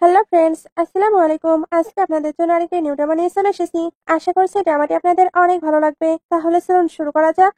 Hello friends, আসসালামু আলাইকুম। আজকে আপনাদের জন্য আরেকটি নিউ ড্রামা নিয়ে চলে এসেছি। আশা করছি ড্রামাটি আপনাদের অনেক ভালো লাগবে। তাহলে চলুন শুরু করা যাক।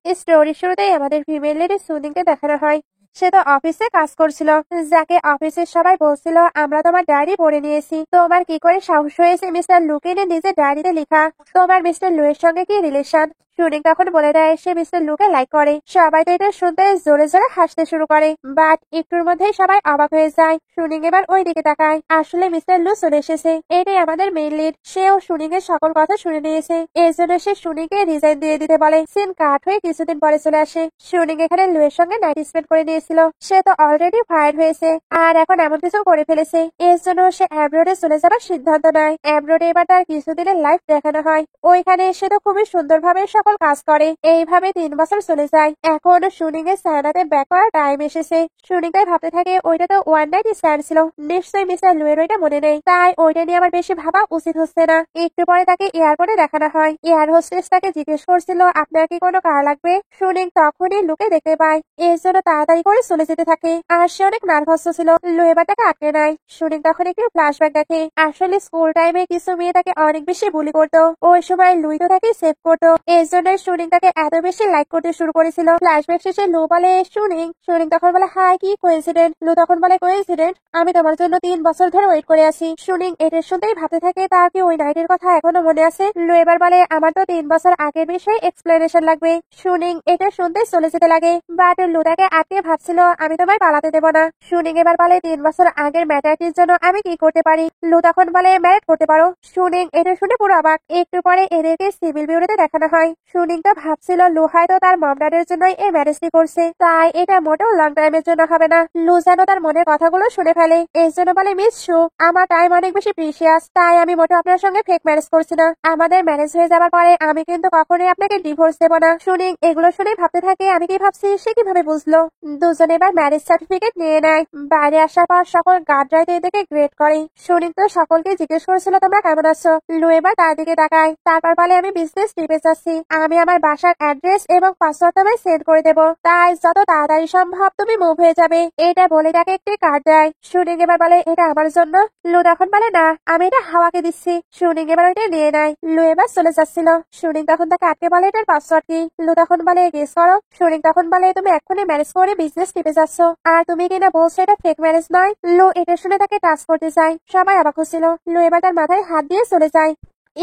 স্টোরির শুরুতেই আমাদের ফিমেল লিড সুদিনকে দেখানো হয়। সে তো অফিসে কাজ করছিল, যাকে অফিসের সবাই বলছিল আমরা তোমার ডায়েরি পড়ে নিয়েছি। তোমার কি করে সাহস হয়েছে মিস্টার লুকে নিজের ডায়েরিতে লেখা? তোমার মিস্টার লু এর সঙ্গে কি রিলেশন? সুনিং তখন বলে দেয় সে মিস্টার লুকে লাইক করে। সবাই তো এটা শুনতে জোরে জোরে হাসতে শুরু করে, বাট একটুর মধ্যেই সবাই অবাক হয়ে যায়। সুনিং এবার ওই দিকে তাকায়, আসলে মিস্টার লু চলে এসেছে। এটাই আমাদের মেইন লিড। সেও সুনিং এর সকল কথা শুনে নিয়েছে, এর জন্য সে সুনিং কে রিজাইন দিয়ে দিতে বলে। সিন কাট হয়ে কিছুদিন পরে চলে আসে। সুনিং এখানে লু এর সঙ্গে নাইট স্পেন্ড করে নিয়েছিল। সে তো অলরেডি ফায়ার হয়েছে, আর এখন এমন কিছু করে ফেলেছে। এর জন্য সে অ্যাব্রোডে চলে যাবার সিদ্ধান্ত নেয়। অ্যাব্রোডে এবার তার কিছুদিনের লাইফ দেখানো হয়। ওইখানে সে তো খুবই সুন্দরভাবে সকল কাজ করে। এইভাবে 3 বছর চলে যায়। এখন সুনিং এর সানাতে ব্যাক করার টাইম এসেছে। সুনিং তাই ভাবতে থাকে ওইটা তো ওয়ান নাইট স্ট্যান্ড ছিল, নিশ্চয়ই মিস্টার লুয়ের ওইটা মনে নেই, তাই ওইটা নিয়ে আমার বেশি ভাবা উচিত হচ্ছে না। একটু পরে তাকে এয়ারপোর্টে দেখানো হয়। এয়ার হোস্টেস তাকে জিজ্ঞেস করছিল আপনার কি কোনো কার লাগবে। সুনিং তখনই লুকে দেখতে পায়, এর জন্য তাড়াতাড়ি করে চলে যেতে থাকে। আর সে অনেক নার্ভাস ছিল। লু এবার তাকে আটকে নেয়। সুনিং তখন একটু ফ্ল্যাশব্যাক দেখে। আসলে স্কুল টাইমে কিছু মেয়ে তাকে অনেক বেশি বুলি করতো। ওই সময় লুই তো তাকে সেভ করতো, এর জন্য সুনিং তাকে এত বেশি লাইক করতে শুরু করেছিল। ফ্ল্যাশব্যাক শেষে লু বলে সুনিং। সুনিং তখন বলে হাই, কি কোইন্সিডেন্ট? লু তখন বলে কোইন্সিডেন্ট? আমি তোমার জন্য 3 বছর ধরে ওয়েট করে আছি। সুনিং এটা শুনতেই ভাবতে থাকে তার কি ওই নাইটের কথা এখনো মনে আছে। লু এবার বলে আমার তো 3 বছর আগের বিষয়ে এক্সপ্লেনেশন লাগবে। সুনিং এটা শুনতে চলে যেতে লাগে, বাট লু তাকে আটকে ভাবছিল আমি তোমায় পালাতে দেবো না। সুনিং এবার বলে 3 বছর আগের ম্যাটারটির জন্য আমি কি করতে পারি? লু তখন বলে ম্যারেজ করতে পারো। সুনিং এটা শুনে পুরো অবাক। একটু পরে এদেরকে সিভিল বিউরোতে দেখানো হয়। সুনিং তো ভাবছিল লু হয়তো তার মম ড্যাডের জন্যই এই ম্যারেজটি করছে, তাই এটা মোটেও লং টাইমের জন্য হবে না। লু যেন তার মনের কথাগুলো শুনে ফেলে, এর জন্য বলে মিস শু, আমার টাইম অনেক বেশি প্রিসিয়াস, তাই আমি মোটেও আপনার সঙ্গে ফেক ম্যারেজ করছি না। আমাদের ম্যারেজ হয়ে যাবার পরে আমি কিন্তু কখনোই আপনাকে ডিভোর্স দেবো না। সুনিং এগুলো শুনে ভাবতে থাকে আমি কি ভাবছি সে কিভাবে বুঝলো। দুজনে এবার ম্যারেজ সার্টিফিকেট নিয়ে নেয়। বাইরে আসার পর সকল গার্ডরাই তো এদেরকে গ্রেড করে। সুনিং তো সকলকে জিজ্ঞেস করেছিল তোমরা কেমন আছো। লু এবার তার দিকে তাকায়, তারপর বলে আমি বিজনেস ট্রিপে যাচ্ছি, আমি আমার বাসার অ্যাড্রেস এবং পাসওয়ার্ড তোমায় সেন্ড করে দেবো, তাই যত তাড়াতাড়ি সম্ভব তুমি মুভ হয়ে যাবে। এটা বলে তাকে একটি কার্ড দেয়। সুনিং এবার বলে এটা আমার জন্য। লু তখন বলে না, আমি এটা হাওয়াকে দিচ্ছি। সুনিং এবার ওইটা নিয়ে নেয়। লু এবার চলে যাচ্ছিল। সুনিং তখন তাকে আটকে বলে এটার পাসওয়ার্ড কি। লু তখন বলে গেস করো। সুনিং তখন বলে তুমি এক্ষুনি ম্যারেজ করে বিজনেস ট্রিপে যাচ্ছ, আর তুমি কিনা বলছো এটা ফেক ম্যারেজ নয়। লু এটা শুনে তাকে টাচ করতে চায়। সবাই অবাক হচ্ছিল। লু এবার তার মাথায় হাত দিয়ে চলে যায়।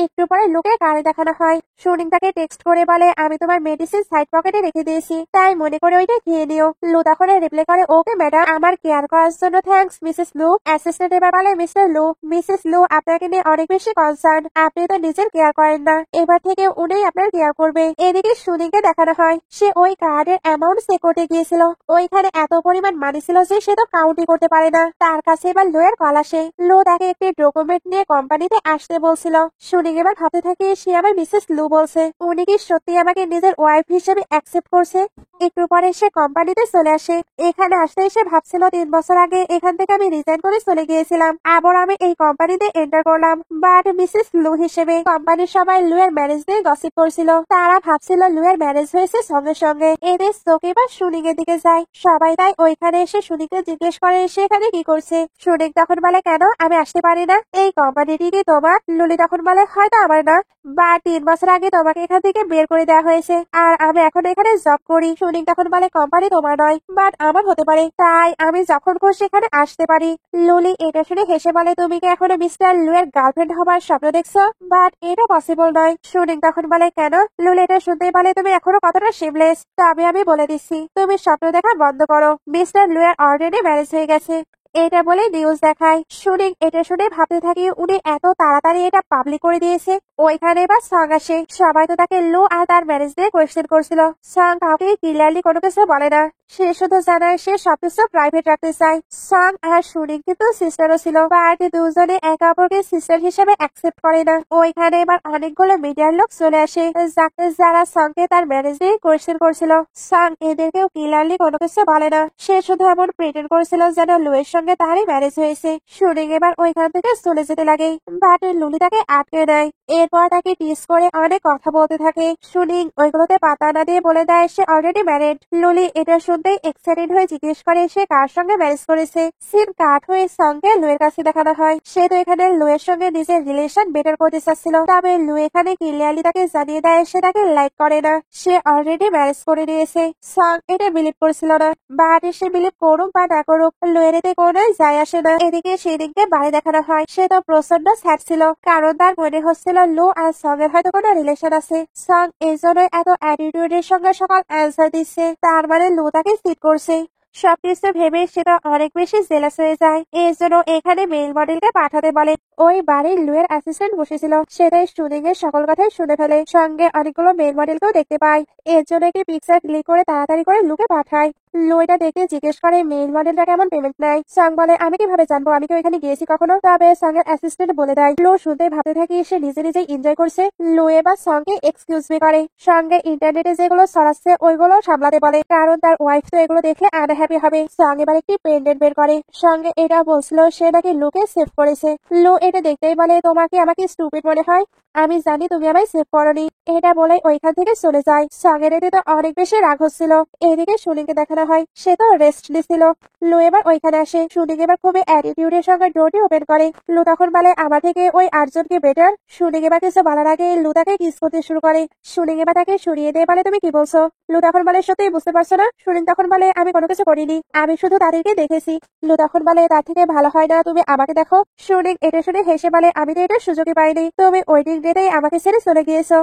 একটু পরে লুকে কারে দেখানো হয়। সুনিং তাকে টেক্সট করে বলে আমি তোমার মেডিসিন সাইড পকেটে রেখে দিয়েছি, তাই মনে করে ওইটা খেয়ে নিও। লু তখন রিপ্লাই করে ওকে ম্যাডাম, আমার কেয়ার করার জন্য থ্যাঙ্কস মিসেস লু। অ্যাসিস্ট্যান্ট এবার বলে মিস্টার লু, মিসেস লু আপনাকে নিয়ে অনেক বেশি কনসার্ন, আপনি তো নিজের কেয়ার করেন না, এবার থেকে উনি আপনার কেয়ার করবে। এদিকে সুনিংকে দেখানো হয় সে ওই কার্ডের অ্যামাউন্ট চেক করতে গিয়েছিল। ওইখানে এত পরিমাণ মানি ছিল যে সে তো কাউন্টই করতে পারে না। তার কাছে এবার লু এর কল আসে। লু তাকে একটি ডকুমেন্ট নিয়ে কোম্পানিতে আসতে বলছিল। সুনিং এবার ভাবতে থাকে সে আবার মিসেস লু বলছে, উনি কি সত্যি আমাকে নিজের ওয়াইফ হিসেবে অ্যাকসেপ্ট করছে। একটু পরে সে কোম্পানিতে চলে আসে। এখানে আসতে এসে ভাবছিল 3 বছর আগে এখান থেকে আমি রিজাইন করে চলে গিয়েছিলাম, আবার আমি এই কোম্পানিতে এন্টার করলাম, বাট মিসেস লু হিসেবে। কোম্পানির সবাই লু এর ম্যারেজ নিয়ে গসিপ করছিল। তারা ভাবছিল লু এর ম্যারেজ হয়েছে সঙ্গে সঙ্গে। এদের চোখ এবার সুনিং এর দিকে যায়। সবাই তাই ওইখানে এসে সুনিংকে জিজ্ঞেস করে সে এখানে কি করছে। সুনিং তখন বলে কেন আমি আসতে পারি না, এই কোম্পানিটি কি তোমার? লুলি তখন বলে হয়তো আমার না, বা 3 বছর আগে তোমাকে এখান থেকে বের করে দেওয়া হয়েছে, আর আমি এখন এখানে জব করি। সুনিং তখন বলে কোম্পানি তোমার নয়, বাট আমার হতে পারে, তাই আমি যখন খুশি এখানে আসতে পারি। লুলি এটা শুনে হেসে বলে তুমি কি এখনো মিস্টার লু এর গার্লফ্রেন্ড হবার স্বপ্ন দেখছো? বাট এটা পসিবল নয়। সুনিং তখন বলে কেন? লুলি এটা শুনতে বলে তুমি এখনো কতটা শেমলেস, তবে আমি বলে দিচ্ছি তুমি স্বপ্ন দেখা বন্ধ করো, মিস্টার লু এর অলরেডি ম্যারেজ হয়ে গেছে। এটা বলে নিউজ দেখায়। সুনিং এটা শুনে ভাবতে থাকি উনি এত তাড়াতাড়ি এটা পাবলিক করে দিয়েছে। ওইখানে এবার সং আসে। সবাই তো তাকে লু আর তার ম্যারেজ নিয়ে কোয়েশ্চেন করছিল। সং কাউকে ক্লিয়ারলি কোনো কিছু বলে না, সে শুধু জানায় সে সবকিছু প্রাইভেট রাখতে চায়। সং আর সুনিং কিন্তু সিস্টারও ছিল, বাট দুজনে একে অপরকে সিস্টার হিসেবে অ্যাকসেপ্ট করে না। ওইখানে এবার অনেকগুলো মিডিয়ার লোক চলে আসে, যারা সংকে তার ম্যারেজ নিয়ে কোয়েশ্চেন করছিল। সং এদেরকেও ক্লিয়ারলি কোনো কিছু বলে না, সে শুধু এমন প্রিটেন্ড করেছিল যেন লু এর সঙ্গে তারই ম্যারেজ হয়েছে। সুনিং এবার ওইখান থেকে চলে যেতে লাগে, বাট লুলি তাকে আটকে নেয়। এরপর তাকে টিস করে অনেক কথা বলতে থাকে। সুনিং ওইগুলোতে পাতা না দিয়ে বলে দেয় সে অলরেডি ম্যারিড। লুলি এটা শুনতেই এক্সাইটেড হয়ে জিজ্ঞেস করে সে কার সঙ্গে ম্যারেজ করেছে। সিন কাট হয়ে সঙ্গে লুয়ের কাছে দেখানো হয়। সে তো এখানে লুয়ের সঙ্গে নিজের রিলেশন বেটার করতে চাচ্ছিল, তবে লু এখানে ক্লিয়ারলি তাকে জানিয়ে দেয় সে তাকে লাইক করে না, সে অলরেডি ম্যারেজ করে নিয়েছে। সং এটা বিলিভ করছিল না, বাট সে বিলিভ করুক বা না করুক লুয়ের এতে কোনো যায় আসে না। এদিকে সেদিনকে বাড়ি দেখানো হয়, সে তো প্রচন্ড স্যাড ছিল, কারণ তার মনে হচ্ছিল লু আর সং এর হয়তো কোনো রিলেশন আছে। সং এই জন্য এত অ্যাটিটিউডের সঙ্গে সকাল অ্যান্সার দিচ্ছে, তার মানে লু তাকে চিট করছে। সবকিছু ভেবে সেটা অনেক বেশি জেলাস হয়ে যায়। এই জন্য এখানে মেল মডেলকে পাঠাতে বলে। ওই বাড়ির লুয়ের অ্যাসিস্ট্যান্ট বসেছিল, সেটাই শুনিং এর সকল কথাই শুনে ফেলে। সঙ্গে অনেকগুলো মেল মডেলকেও দেখতে পায়। এর জন্য একটি পিকচার ক্লিক করে তাড়াতাড়ি করে লুকে পাঠায়। লু এটা দেখে জিজ্ঞেস করে মেল মডেলটা কেমন পেমেন্ট নেয়। সং বলে আমি কিভাবে জানবো, আমি তো এখানে গিয়েছি কখনো। তবে সং এর অ্যাসিস্ট্যান্ট বলে দেয়। লু শুনতে ভাবতে থাকি সে নিজে নিজেই এনজয় করছে। লু এবার সঙ্গে এক্সকিউজ মি করে, সঙ্গে ইন্টারনেটে যেগুলো ছড়াচ্ছে ওইগুলো সামলাতে বলে, কারণ তার ওয়াইফ তো এগুলো দেখলে আনহ্যাপি হবে। সং এবার একটি পেন্ডেন্ট বের করে, সঙ্গে এটা বলছিল সে নাকি লুকে সেভ করেছে। লু এটা দেখতেই বলে তোমাকে আমাকে স্টুপিড মনে হয়, আমি জানি তুমি আমায় সেভ করনি। এটা বলে ওইখান থেকে চলে যায়। সং এর এতে তো অনেক বেশি রাগ হচ্ছিল। এদিকে সুনিংকে দেখানো হয়, সে তো রেস্ট নিছিল। লু এবার ওইখানে আসে, সুনিং এবার খুবই অ্যাটিটিউডের সঙ্গে ডোরটি ওপেন করে। লু তখন বলে আমার থেকে ওই 8 জনকে বেটার। সুনিং এবার কিছু বলার আগে লু তাকে কিস করতে শুরু করে। সুনিং এবার তাকে সরিয়ে দিয়ে বলে তুমি কি বলছো। লু তখন বলে সত্যিই বুঝতে পারছো না। সুনিং তখন বলে আমি কোনো কিছু করিনি, আমি শুধু তাদেরকে দেখেছি। লু তখন বলে তার থেকে ভালো হয় না তুমি আমাকে দেখো। সুনিং এটা শুনে হেসে বলে আমি তো এটার সুযোগই পাইনি, তুমি ওয়েডিং ডেটেই আমাকে ছেড়ে চলে গিয়েছো,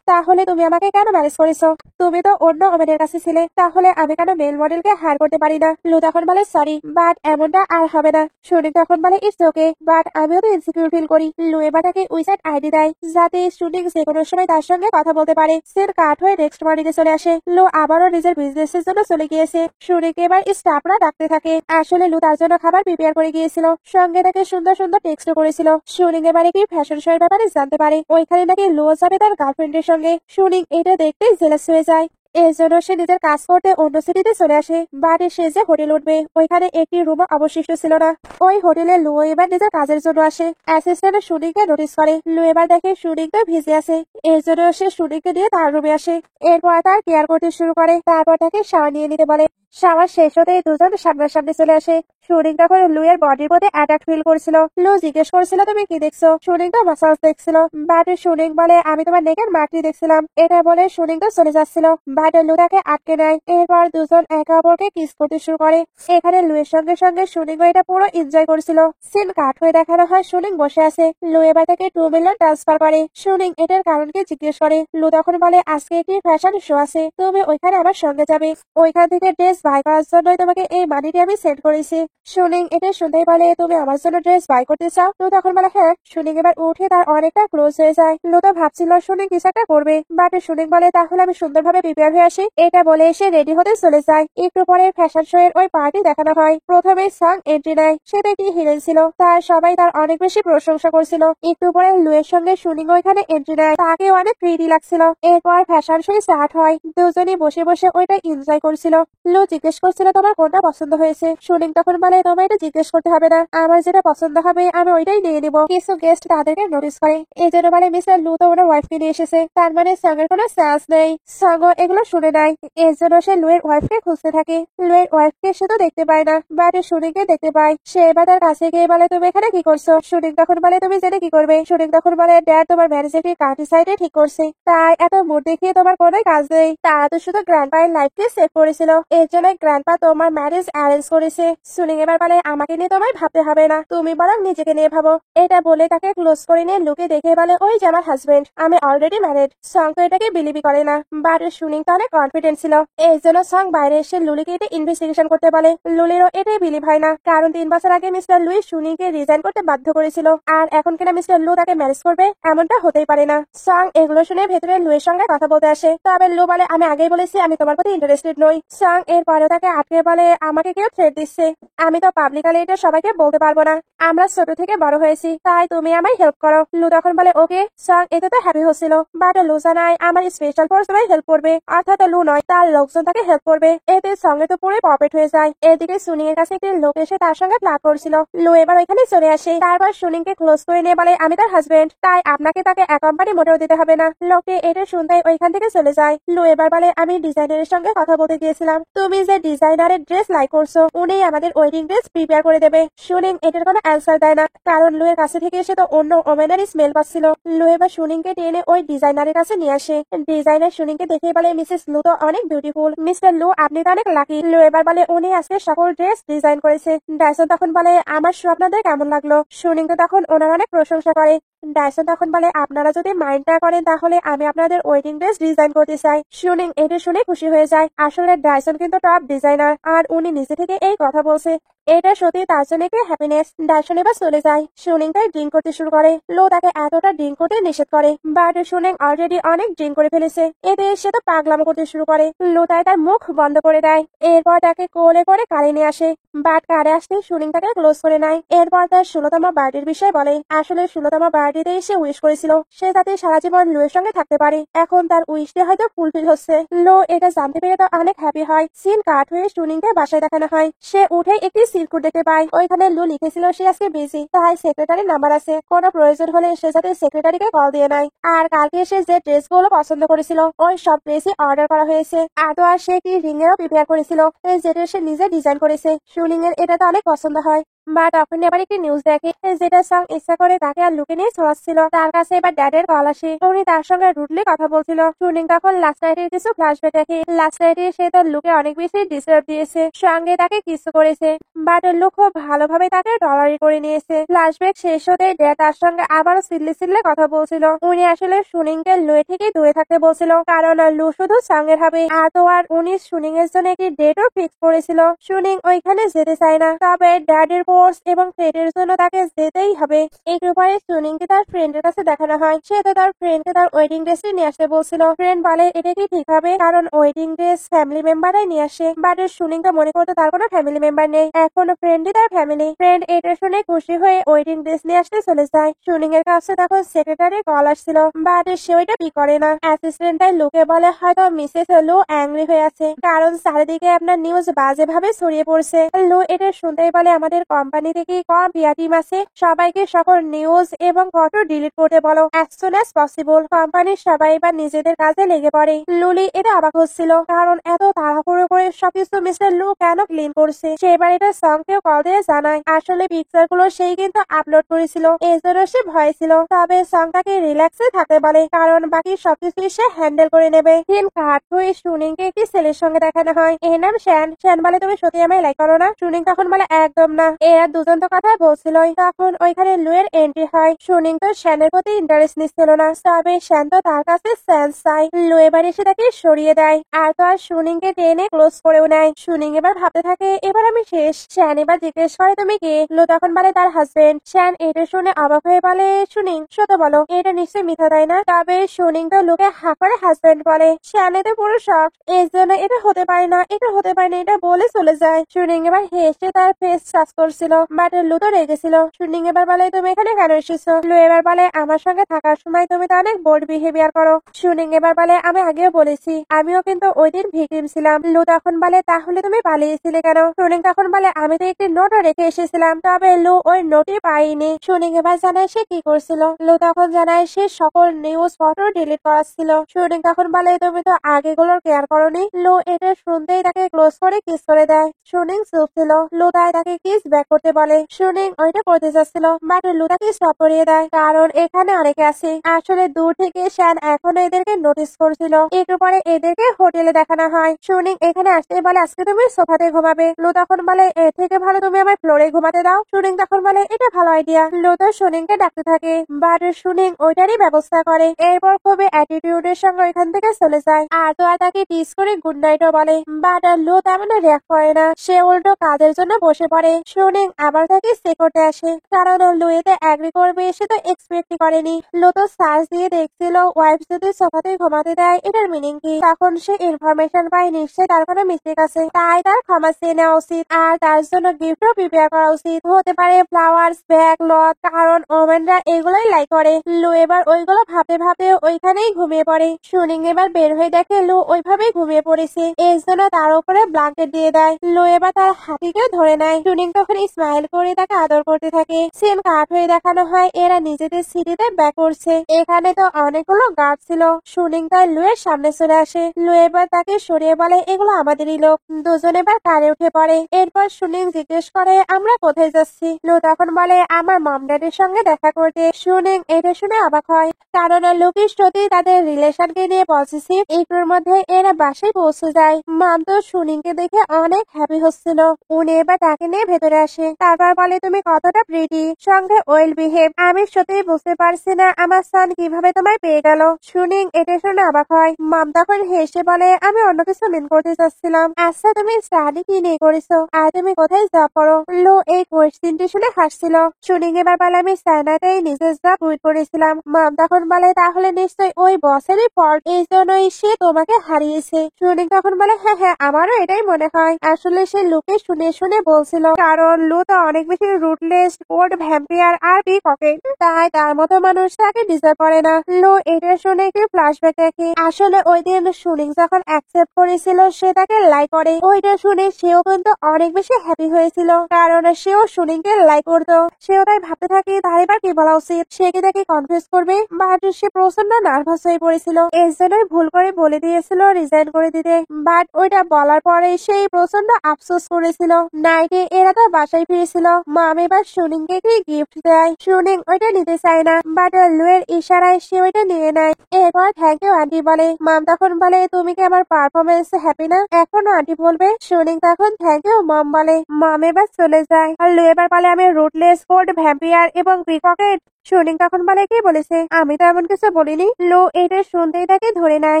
তাহলে তুমি আমাকে কেন ম্যারেজ করেছো। তুমি তো অন্য ওমেনের কাছে ছিলে, তাহলে আমি কেন মেল মডেলকে হায়ার করতে পারি না। লু তখন বলে সরি, বাট এমনটা আর হবে না। সুনিং তখন বলে ইটস ওকে, বাট আমিও তো ইনসিকিউর ফিল করি। লু এবার তাকে উইসাইড আইডি দেয়, যাতে সুনিং যে কোনো সময় তার সঙ্গে কথা বলতে পারে। সিন কাট হয়ে নেক্সট মর্নিং এ চলে আসে। লু আবারও নিজের বিজনেসের জন্য চলে গিয়েছে। সুনিং এবার স্টাফরা ডাকতে থাকে, আসলে লু তার জন্য খাবার প্রিপেয়ার করে গিয়েছিল, সঙ্গে তাকে সুন্দর সুন্দর টেক্সট করেছিল। সুনিং এবার একটি ফ্যাশন শো এর ব্যাপারে জানতে পারে, ওইখানে নাকি লু যাবে তার গার্লফ্রেন্ডের সঙ্গে। সুনিং এটা দেখতে জেলাস হয়ে যায়, এর জন্য সে নিজের কাজ করতে অন্য সিটিতে চলে আসে। বাট সে যে হোটেল উঠবে ওইখানে একটি রুম অবশিষ্ট ছিল না। ওই হোটেলে লু এবার নিজের কাজের জন্য আসে। অ্যাসিস্ট্যান্ট সুনিংকে নোটিস করে, লু এবার দেখে সুনিং তো ভিজে আছে, এর জন্য সে সুনিংকে নিয়ে তার রুমে আসে। এরপর তার কেয়ার করতে শুরু করে, তারপর তাকে শাওয়ার নিয়ে নিতে বলে। শাওয়ার শেষ হতেই দুজন সামনাসামনি চলে আসে। সুনিং তখন লু এর বডির প্রতি অ্যাটাক ফিল করছিল। লু জিজ্ঞেস করছিল তুমি কি দেখছো। সুনিং তো মাসাজ দেখছিল, বাট সুনিং বলে আমি তোমার নেকের মাটি দেখছিলাম। এটা বলে সুনিং তো চলে যাচ্ছিল, বাট লু তাকে আটকে নেয়। এরপর দুজন একে অপরকে কিস করতে শুরু করে। এখানে লু এর সঙ্গে সঙ্গে সুনিং এটা পুরো এনজয় করছিল। সিন কাট হয়ে দেখানো হয় সুনিং বসে আছে। লু এবার তাকে 2 মিলিয়ন ট্রান্সফার করে। সুনিং এটার কারণকে জিজ্ঞেস করে। লু তখন বলে আজকে একটি ফ্যাশন শো আছে, তুমি ওইখানে আমার সঙ্গে যাবে, ওইখান থেকে ড্রেস বাই করার জন্যই তোমাকে এই মানিটি আমি সেন্ড করেছি। সুনিং এটা শুনতেই বলে তুমি আমার জন্য ড্রেস বাই করতে চাও। লু তখন বলে হ্যাঁ। সুনিং এবার উঠে তার অনেকটা ক্লোজ হয়ে যায়। লু তো ভাবছিল সুনিং কিছু একটা করবে, বাট সুনিং বলে তাহলে আমি সুন্দরভাবে প্রিপেয়ার হয়ে আসি। এটা বলে এসে রেডি হতে চলে যায়। একটু পরে ফ্যাশন শো এর ওই পার্টি দেখানো হয়। প্রথমে সং এন্ট্রি নেয়, সে তো একটি হিরোইন ছিল, তার সবাই তার অনেক বেশি প্রশংসা করছিল। একটু পরে লু এর সঙ্গে সুনিং ওইখানে এন্ট্রি নেয়, তাকে অনেক প্রিটি লাগছিল। এরপর ফ্যাশন শো স্টার্ট হয়, দুজনই বসে বসে ওইটা এনজয় করছিল। লু জিজ্ঞেস করছিল তোমার কোনটা পছন্দ হয়েছে। সুনিং তখন বলে তোমার এটা জিজ্ঞেস করতে হবে না, আমার যেটা পছন্দ হবে আমি ওইটাই নিয়ে নিব। কিছু গেস্ট তাদেরকে নোটিস করে, এই জন্য বলে মিস্টার লু তো ওনার ওয়াইফকে নিয়ে এসেছে, তার মানে সং এর কোনো চান্স নেই। সং এগুলো শুনে নেয়, এর জন্য সে লু এর ওয়াইফকে খুঁজতে থাকে। লু এর ওয়াইফকে সে তো দেখতে পায় না, বাট সুনিংকে দেখতে পায়। সে এবার তার কাছে গিয়ে বলে তুমি এখানে কি করছো। সুনিং তখন বলে তুমি জেনে কি করবে। সুনিং তখন বলে ড্যাড তোমার ম্যারেজ একটি কান্ট্রি সাইডে ঠিক করছে, তাই এত মুড দেখিয়ে তোমার কোনো কাজ নেই, তারা তো শুধু গ্র্যান্ডপা এর লাইফকে সেভ করেছিল, এর জন্য গ্র্যান্ডপা তোমার ম্যারেজ অ্যারেঞ্জ করেছে। সুনিং এবার বলে আমাকে নিয়ে তোমায় ভাবতে হবে না, তুমি বরং নিজেকে নিয়ে ভাবো। এটা বলে তাকে ক্লোজ করে নিয়ে লুকে দেখে বলে ওই যে আমার হাজবেন্ড, আমি অলরেডি ম্যারিড। সং তো এটাকে বিলিভই করে না, বাট সুনিং তো অনেক কনফিডেন্ট ছিল। এই জন্য সং বাইরে এসে লুলিকে এটা ইনভেস্টিগেশন করতে বলে। লুলিরও এটাই বিলিভ হয় না, কারণ 3 বছর আগে মিস্টার লুই সুনিংকে রিজাইন করতে বাধ্য করেছিল, আর এখন কিনা মিস্টার লু তাকে ম্যারেজ করবে, এমনটা হতেই পারে না। সং এগুলো শুনে ভেতরে লুয়ের সঙ্গে কথা বলতে আসে, তবে লু বলে আমি আগেই বলেছি আমি তোমার প্রতি ইন্টারেস্টেড নই। সং এর পরেও তাকে আটকে বলে আমাকে কেউ থ্রেট দিচ্ছে, আমি আমি তো পাবলিকালি এটা সবাইকে বলতে পারবো না। আমরা ছোট থেকে বড় হয়েছি, তাই তুমি আমায় হেল্প করো। লু তখন বলে ওকে। সং এতে তো হ্যাপি হচ্ছিল, বাট লু জানায় আমার স্পেশাল ফোর্স আমায় হেল্প করবে, অর্থাৎ লু নয় তার লোকজন তাকে হেল্প করবে। এতে সঙ্গে তো পুরো পপেট হয়ে যায়। এদিকে সুনিং এর কাছে একটি লোক এসে তার সঙ্গে ফ্লার্ট করছিল। লু এবার ওইখানে চলে আসে, তারপর সুনিংকে ক্লোজ করে নিয়ে বলে আমি তার হাজবেন্ড, তাই আপনাকে তাকে এক কোম্পানি মোটেও দিতে হবে না। লোকটি এটা শুনতে ওইখান থেকে চলে যায়। লু এবার বলে আমি ডিজাইনারের সঙ্গে কথা বলতে গিয়েছিলাম, তুমি যে ডিজাইনারের ড্রেস লাইক করছো উনি আমাদের ওয়েডিং ড্রেস প্রিপেয়ার করে দেবে। সুনিং এটার কোনো অ্যান্সার দেয় না, কারণ লু এর কাছে থেকে এসে তো অন্য ওমেনের স্মেল পাচ্ছিল। লু এবার সুনিংকে টেনে ওই ডিজাইনারের কাছে নিয়ে আসে। ডিজাইনার সুনিংকে দেখে বলে মিসেস লু তো অনেক বিউটিফুল, মিস্টার লু আপনি তো অনেক লাকি। লু এবার বলে উনি আজকে সকল ড্রেস ডিজাইন করেছে। ডাইসন তখন বলে আমার শো আপনাদের কেমন লাগলো? সুনিং তো তখন ওনার অনেক প্রশংসা করে। ডাইসন তখন বলে আপনারা যদি মাইন্ডটা করেন তাহলে আমি আপনাদের ওয়েডিং ড্রেস ডিজাইন করতে চাই। সুনিং এটা শুনে খুশি হয়ে যায়। আসলে ডাইসন কিন্তু টপ ডিজাইনার, আর উনি নিজে থেকে এই কথা বলছে, এটা সত্যি তার জন্য একটি হ্যাপিনেস। ডাইসন এবার চলে যায়। সুনিং তাই ড্রিঙ্ক করতে শুরু করে। লো তাকে এতটা ড্রিঙ্ক করতে নিষেধ করে, বাট সুনিং অলরেডি অনেক ড্রিঙ্ক করে ফেলেছে। এতে সে তো পাগলামো করতে শুরু করে। লো তাই তার মুখ বন্ধ করে দেয়। এরপর তাকে কোলে করে কারে নিয়ে আসে, বাট কারে আসতে সুনিং তাকে ক্লোজ করে নেয়। এরপর তার 16তম বার্থডের বিষয়ে বলে। আসলে 16তম বার্থডেতে সে উইশ করেছিল সে যাতে সারা জীবন লু এর সঙ্গে থাকতে পারে। এখন তার উইশটি হয়তো ফুলফিল হচ্ছে। লো এটা জানতে পেরে তো অনেক হ্যাপি হয়। সিন কাট হয়ে সুনিংকে বাসায় দেখানো হয়। সে উঠে একটি সিরকুট দেখতে পায়, ওইখানে লু লিখেছিল সে আজকে বিজি, তাই সেক্রেটারির নাম্বার আছে, কোনো প্রয়োজন হলে সে যাতে সেক্রেটারিকে কল দিয়ে নেয়। আর কালকে সে যে ড্রেসগুলো পছন্দ করেছিল ওই সব ড্রেসই অর্ডার করা হয়েছে। আর সে কি রিং এরও প্রিপেয়ার করেছিল, যেটা সে নিজে ডিজাইন করেছে। সুনিং এর এটা তো অনেক পছন্দ হয়। বা তখন আবার একটি নিউজ দেখে যেটা সং ইচ্ছা করে তাকে আর লুকে নিয়ে ছড়াচ্ছিল। তার কাছে এবার ড্যাডের কল আসে, উনি তার সঙ্গে রুডলি কথা বলছিল। সুনিং তখন লাস্ট নাইটের কিছু ফ্ল্যাশব্যাক দেখে। লাস্ট নাইটে সে তার লুকে অনেক বেশি ডিস্টার্ব দিয়েছে, সঙ্গে তাকে কিছু করেছে, বাট লু খুব ভালোভাবে তাকে টলারি করে নিয়েছে। ফ্ল্যাশব্যাক শেষ হতে ড্যাড তার সঙ্গে আবার সিল্লে কথা বলছিল। উনি আসলে সুনিংকে লুয়ে থেকে দূরে থাকতে বলছিল, কারণ লু শুধু সং এর হবে। আর উনি সুনিং এর জন্য একটি ডেটও ফিক্স করেছিল। সুনিং ওইখানে যেতে চায় না, তবে ড্যাডের কোর্স এবং ফ্রেডের জন্য তাকে যেতেই হবে। একটু পরে সুনিংকে তার ফ্রেন্ডের কাছে দেখানো হয়। সে তো তার ফ্রেন্ডকে তার ওয়েডিং ড্রেসটি নিয়ে আসতে বলছিল। ফ্রেন্ড বলে এটা কি ঠিক হবে, কারণ ওয়েডিং ড্রেস ফ্যামিলি মেম্বাররাই নিয়ে আসে, বাট সুনিং তো মনে করতো তার কোনো ফ্যামিলি মেম্বার নেই, এখন ফ্রেন্ডই তার ফ্যামিলি। ফ্রেন্ড এটা শুনে খুশি হয়ে ওয়েডিং ড্রেস নিয়ে আসতে চলে যায়। সুনিং এর কাছে তখন সেক্রেটারির কল আসছিল, বাট সে ওইটা পিক করে না। অ্যাসিস্ট্যান্ট তাই লুকে বলে হয়তো মিসেস লু অ্যাংরি হয়ে আছে, কারণ চারিদিকে আপনার নিউজ বাজেভাবে ছড়িয়ে পড়ছে। লু এটা শুনতেই বলে আমাদের কোম্পানি থেকে কম ভিআর টিম আছে, সবাইকে সকল নিউজ এবং ফটো ডিলিট করতে বলো অ্যাজ সুন অ্যাজ পসিবল। কোম্পানির সবাই এবার নিজেদের কাজে লেগে পড়ে। লুলি এটা অবাক হচ্ছিল, কারণ এত তাড়াহুড়ো করে সবকিছু মিস্টার লু কেন ক্লিন করছে। সে এবার এটা সংকেও কল দিয়ে জানায়। আসলে পিকচার গুলো সেই কিন্তু আপলোড করেছিল, এই জন্য সে ভয় ছিল। তবে সং তাকে রিল্যাক্সে থাকতে বলে, কারণ বাকি সবকিছু সে হ্যান্ডেল করে নেবে। দিন কাট হয়ে সুনিংকে একটি ছেলের সঙ্গে দেখানো হয়, এর নাম শ্যান। শ্যান বলে তুমি সত্যি আমায় লাইক করো না? সুনিং তখন বলে একদম না, এরা দুজন তো কথা বলছিল। তখন ওইখানে লু এর এন্ট্রি হয়। সুনিং তো শ্যানের প্রতি ইন্টারেস্ট নিচ্ছিল না, তবে শ্যান তো তার কাছে সেন্স চাই। লু এবার এসে তাকে সরিয়ে দেয়, আর তো আর সুনিংকে টেনে ক্লোজ করেও নেয়। সুনিং এবার ভাবতে থাকে এবার আমি শেষ। শ্যান এবার জিজ্ঞেস করে তুমি কে? লু তখন বলে তার হাজবেন্ড। শ্যান এটা শুনে অবাক হয়ে বলে সুনিং সত্য বলো, এটা নিশ্চয়ই মিথ্যা তাই না? তবে সুনিং তো লুকে হা করে হাজবেন্ড বলে। শ্যান এতে পুরো শক, এই জন্য এটা হতে পারে না, এটা হতে পারে না, এটা বলে চলে যায়। সুনিং এবার হেসে তার ফেস সার্চ করছিল, বাট লু তো রেগেছিল। সুনিং এবার বলে তুমি এখানে কেন এসেছো? লু এবার বলে আমার সঙ্গে থাকার সময় তুমি তো অনেক বোল্ড বিহেভিয়ার করো। সুনিং এবার বলে আমি আগেও বলেছি আমিও কিন্তু ওই দিন ভিকটিম ছিলাম। লু তখন বলে তাহলে তুমি পালিয়েছিলে কেন? সুনিং তখন বলে আমি তো একটি নোটও রেখে এসেছিলাম, তবে লু ওই নোটই পাইনি। সুনিং এবার জানায় সে কি করছিল। লু তখন জানায় সে সকল নিউজ ফটো ডিলিট করাচ্ছিল। সুনিং তখন বলে তুমি তো আগেগুলোর কেয়ার করনি। লু এটা শুনতেই তাকে ক্লোজ করে কিস করে দেয়। সুনিং চুপ ছিল। লু তাই তাকে কিস ব্যাক করতে বলে। সুনিং ওইটা করতে যাচ্ছিল, বাট লু তাকে স্টপ করিয়ে দেয়, কারণ এখানে অনেকে আছে। আসলে দূর থেকে শ্যান এখনো এদেরকে নোটিস করছিল। একটু পরে এদেরকে হোটেলে দেখানো হয়। সুনিং এখানে আসতে বলে আজকে তুমি সোফাতে ঘুমাবে। লু তখন বলে এর থেকে ভালো তুমি আমার ফ্লোরে ঘুমাতে দাও। সুনিং তখন বলে এটা ভালো আইডিয়া। লু তো সুনিংকে ডাকতে থাকে, বাট সুনিং ওইটারই ব্যবস্থা করে। এরপর খুবই অ্যাটিটিউডের সঙ্গে ওইখান থেকে চলে যায়। আর তো আর তাকে টিস করে গুড নাইটও বলে, বাট লু তেমন রিয়াক্ট করে না, সে উল্টো কাজের জন্য বসে পড়ে। সুনিং সুনিং আবার তাকে চেক করতে আসে, কারণ লু এতে অ্যাগ্রি করবে সে তো এক্সপেক্টই করেনি। লু তো সার্চ দিয়ে দেখছিল ওয়াইফ যদি সোফাতে ঘুমাতে দেয় এটার মিনিং কি। তখন সে ইনফরমেশন পায় নিশ্চয়ই তার কোনো মিস্টেক আছে, তাই তার ক্ষমা চেয়ে নেওয়া উচিত আর তার জন্য গিফটও প্রিপেয়ার করা উচিত। হতে পারে ফ্লাওয়ার্স, ব্যাগ, লট, কারণ ওমেনরা এগুলোই লাইক করে। লু এবার ওইগুলো ভাবতে ভাবতে ওইখানেই ঘুমিয়ে পড়ে। সুনিং এবার বের হয়ে দেখে লু ওইভাবেই ঘুমিয়ে পড়েছে, এর জন্য তার উপরে ব্ল্যাঙ্কেট দিয়ে দেয়। লু এবার তার হাতিকেও ধরে নেয়। সুনিং তখন স্মাইল করে তাকে আদর করতে থাকে। সিন কাট হয়ে দেখানো হয় এরা নিজেদের সিটিতে ব্যাক করছে। এখানে তো অনেকগুলো গার্ড ছিল। সুনিং তাই লু এর সামনে চলে আসে। লু এবার তাকে সরিয়ে বলে এগুলো আমাদেরই লোক। দুজন এবার কারে উঠে পড়ে। এরপর সুনিং জিজ্ঞেস করে আমরা কোথায় যাচ্ছি। লু তখন বলে আমার মম ড্যাডির সঙ্গে দেখা করতে। সুনিং এটা শুনে অবাক হয়, কারণ লুকির সত্যি তাদের রিলেশনকে নিয়ে পজিটিভ। একটুর মধ্যে এরা বাসায় পৌঁছে যায়। মম তো সুনিংকে দেখে অনেক হ্যাপি হচ্ছিল। উনি এবার তাকে নিয়ে ভেতরে আসে। তারপর বলে তুমি কতটা প্রিটি, সঙ্গে ওয়েল বিহেভ। আমি সত্যি বুঝতে পারছি না আমার সান কিভাবে তোমায় পেয়ে গেল। সুনিং এটা শুনে অবাক হয়। মম তখন হেসে বলে আমি অন্য কিছু মিন করতে চাচ্ছিলাম। আচ্ছা তুমি স্টাডি কি নিয়ে করেছো আর তুমি কোথায় জব করো। লো এই কোয়েশ্চেনটি শুনে হাসছিল। সুনিং এবার বলে আমি সাইনাতেই নিজের জব কুইট করেছিলাম। মম তখন বলে তাহলে নিশ্চয়ই ওই বসেরই ফল্ট, এই জন্যই সে তোমাকে হারিয়েছে। সুনিং তখন বলে হ্যাঁ হ্যাঁ আমারও এটাই মনে হয়। আসলে সে লুকে শুনে শুনে বলছিল, কারণ লু তো অনেক বেশি রুটলেস, কোল্ড, ভ্যাম্পিয়ার আর পিকপকেট, তাই তার মতো মানুষ তাকে ডিজার্ভ করে না। লু এটা শুনে একটি ফ্ল্যাশব্যাক দেখে। আসলে ওই দিন সুনিং যখন অ্যাকসেপ্ট করেছিল সে তাকে লাইক করে, ওইটা শুনে সেও কিন্তু অনেক বেশি হ্যাপি হয়েছিল, কারণ সেও সুনিংকে লাইক করতো। সেও তাই ভাবতে থাকে তার এবার কি বলা উচিত। সে কি তাকে কনফিউজ করবে, বাট সে প্রচন্ড নার্ভাস হয়ে পড়েছিল। এর জন্যই ভুল করে বলে দিয়েছিল রিজাইন করে দিতে, বাট ওইটা বলার পরে সেই প্রচন্ড আফসোস করেছিল। নাইটে এরা তো বাসায় ফিরেছিল। মম এবার সুনিংকে একটি গিফট দেয়। সুনিং ওইটা নিতে চায় না, বাট লুয়ের ইশারায় সে ওইটা নিয়ে নেয়। এরপর থ্যাংক ইউ আন্টি বলে। মম তখন বলে তুমি কি আমার পারফরমেন্স হ্যাপি না, এখনো আন্টি বলবে। সুনিং তখন থ্যাংক ইউ মম বলে। মম এবার চলে যায় আর লু এবার বলে আমি রুটলেস, কোল্ড, ভ্যাম্পিয়ার এবং পিকপকেট। সুনিং তখন বলে কি বলেছে, আমি তো এমন কিছু বলিনি। লো এটা শুনতেই তাকে ধরে নেয়।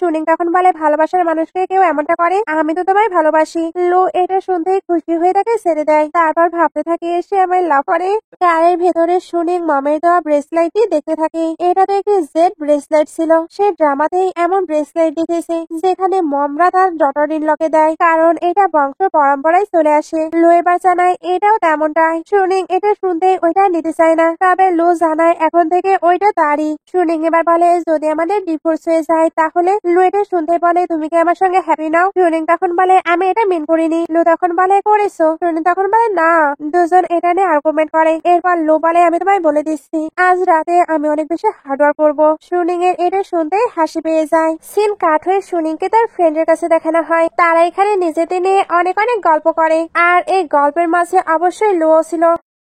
সুনিং তখন বলে ভালোবাসার মানুষকে কেউ এমনটা করে, আমি তো তোমায় ভালোবাসি। লো এটা শুনতেই খুশি হয়ে তাকে ছেড়ে দেয়। তারপর ভাবতে থাকে সে আমায় লাভ করে। কারের ভেতরে সুনিং মমের দেওয়া ব্রেসলাইটটি দেখতে থাকে। এটা তো একটি জেড ব্রেসলাইট ছিল। সে ড্রামাতেই এমন ব্রেসলাইট দেখেছে যেখানে মমরা তার ডটার ইন লকে দেয়, কারণ এটা বংশ পরম্পরায় চলে আসে। লো এবার জানায় এটাও তেমনটাই। সুনিং এটা শুনতেই ওইটা নিতে চায় না, তবে লো জানায় এখন থেকে ওইটা তারই। সুনিং এবার বলে যদি আমাদের ডিভোর্স হয়ে যায় তাহলে। লু এটা শুনতে বলে তুমি কি আমার সঙ্গে হ্যাপি নাও। সুনিং তখন বলে আমি এটা মিন করিনি। লু তখন বলে করেছো। সুনিং তখন বলে না। দুজন এটা নিয়ে আর্গুমেন্ট করে। এরপর লু বলে আমি তোমায় বলে দিচ্ছি আজ রাতে আমি অনেক বেশি হার্ডওয়ার্ক করবো। সুনিং এর এটা শুনতে হাসি পেয়ে যায়। সিন কাট হয়ে সুনিংকে তার ফ্রেন্ডের কাছে দেখানো হয়। তারা এখানে নিজেদের নিয়ে অনেক অনেক গল্প করে, আর এই গল্পের মাঝে অবশ্যই লুও ছিল।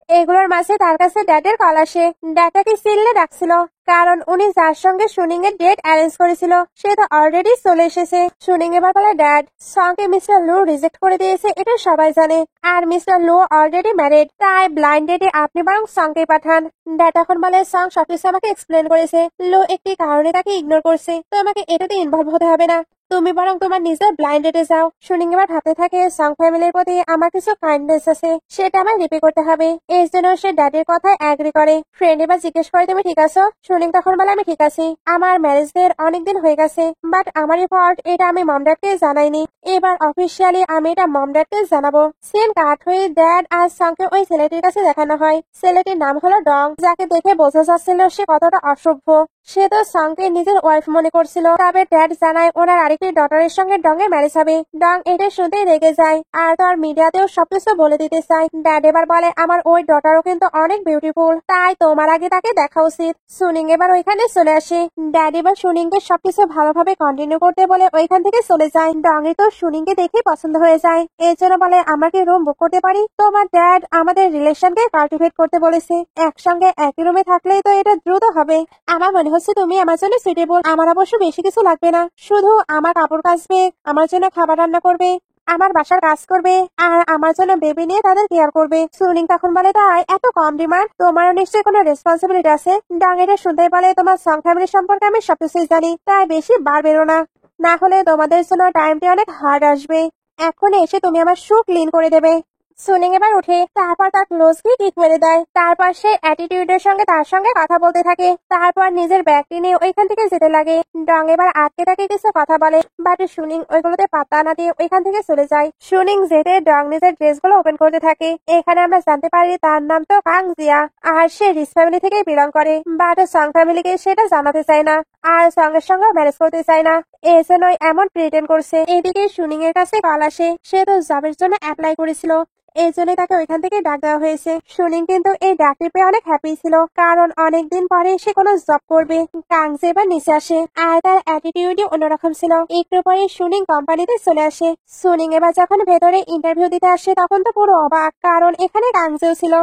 এগুলোর মাঝে তার কাছে ড্যাডের কল আসে। ড্যাড তাকে সিললে ডাকছিল, কারণ উনি যার সঙ্গে সুনিং এর ডেট অ্যারেঞ্জ করেছিল সে তো অলরেডি চলে এসেছে। সুনিং এবার বলে ড্যাড সংকে মিস্টার লু রিজেক্ট করে দিয়েছে, এটা সবাই জানে, আর মিস্টার লু অলরেডি ম্যারিড, তাই ব্লাইন্ড ডেটে আপনি বরং সংকে পাঠান। ড্যাড এখন বলে সং সবকিছু আমাকে এক্সপ্লেন করেছে, লু একটি কারণে তাকে ইগনোর করছে, তো আমাকে এটাতে ইনভলভ হতে হবে না, তুমি বরং তোমার নিজের ব্লাইন্ড ডেটে যাও। সুনিং এবার ভাবতে থাকে সং ফ্যামিলির প্রতি আমার কিছু কাইন্ডনেস আছে, সেটা আমার রিপে করতে হবে। এর জন্য সে ড্যাডির কথায় অ্যাগ্রি করে। ফ্রেন্ড এবার জিজ্ঞেস করে তুমি ঠিক আছো। সুনিং তখন বলে আমি ঠিক আছি, আমার ম্যারেজ ডের অনেকদিন হয়ে গেছে, বাট আমারই ফল্ট, এটা আমি মম ড্যাডকে জানাইনি। এবার অফিসিয়ালি আমি এটা মম ড্যাডকে জানাবো। সিন কাট হয়ে ড্যাড আর সংকে ওই ছেলেটির কাছে দেখানো হয়। ছেলেটির নাম হলো ডং, যাকে দেখে বোঝা যাচ্ছিল সে কতটা অসভ্য। সে তো সংকে নিজের ওয়াইফ মনে করছিল, তবে ড্যাড জানায় ওনার আরেকটি ডটারের সঙ্গে ডং এর ম্যারেজ হবে। ডং এটা শুনতেই রেগে যায় আর তার মিডিয়াতেও সবকিছু বলে দিতে চায়। ড্যাড এবার বলে আমার ওই ডটারও কিন্তু অনেক বিউটিফুল, তাই তোমার আগে তাকে দেখা উচিত। সুনিং এবার ওইখানে চলে আসে। ড্যাড এবার সুনিংকে সবকিছু ভালোভাবে কন্টিনিউ করতে বলে ওইখান থেকে চলে যায়। ডং এ তো সুনিংকে দেখেই পছন্দ হয়ে যায়, এর জন্য বলে আমরা কি রুম বুক করতে পারি। তোমার ড্যাড আমাদের রিলেশনকে কাল্টিভেট করতে বলেছে, একসঙ্গে একই রুমে থাকলেই তো এটা দ্রুত হবে। আমার মনে হচ্ছে তুমি আমার জন্য সুইটেবল। আমার অবশ্য বেশি কিছু লাগবে না, শুধু আমার কাপড় কাচবে, আমার জন্য খাবার রান্না করবে, আমার বাসার কাজ করবে, আর আমার জন্য বেবি নিয়ে তাদের কেয়ার করবে। সুনিং তখন বলে তাই এত কম ডিমান্ড, তোমারও নিশ্চয়ই কোনো রেসপন্সিবিলিটি আছে। ডং এটা শুনতে বলে তোমার সং ফ্যামিলি সম্পর্কে আমি সবকিছুই জানি, তাই বেশি বার বেরো না, না হলে তোমাদের জন্য টাইমটি অনেক হার্ড আসবে। এখন এসে তুমি আমার শু ক্লিন করে দেবে। সুনিং এবার উঠে তারপর তার ক্লোজকে কিক মেরে দেয়। তারপর সে অ্যাটিটিউডের সঙ্গে তার সঙ্গে কথা বলতে থাকে। তারপর নিজের ব্যাগটি নিয়ে ওইখান থেকে যেতে লাগে। ডং এবার আটকে তাকে কিছু কথা বলে, বাট সুনিং ওইগুলোতে পাত্তা না দিয়ে ওইখান থেকে চলে যায়। সুনিং যেতে ডং নিজের ড্রেসগুলো ওপেন করতে থাকে। এখানে আমরা জানতে পারি তার নাম তো কাং জিয়া, আর সে রিচ ফ্যামিলি থেকে বিলং করে, বাট সং ফ্যামিলিকে সেটা জানাতে চায় না, আর সঙ্গের সঙ্গে ম্যারেজ করতে চায় না। এই জন্যই এমন প্রিটেন্ড করছে। এদিকে সুনিং এর কাছে কল আসে, সে তো জবের জন্য অ্যাপ্লাই করেছিল, এই জন্য তাকে ওইখান থেকে ডাক দেওয়া হয়েছে। সুনিং কিন্তু এই ডাকটি পেয়ে অনেক হ্যাপি ছিল, কারণ অনেকদিন পরে সে কোনো জব করবে। কাংজে এবার নিচে আসে, আর তার অ্যাটিটিউডই অন্যরকম ছিল। একটু পরে সুনিং কোম্পানিতে চলে আসে। সুনিং এবার যখন ভেতরে ইন্টারভিউ দিতে আসে তখন তো পুরো অবাক, কারণ এখানে কাংজেও ছিল,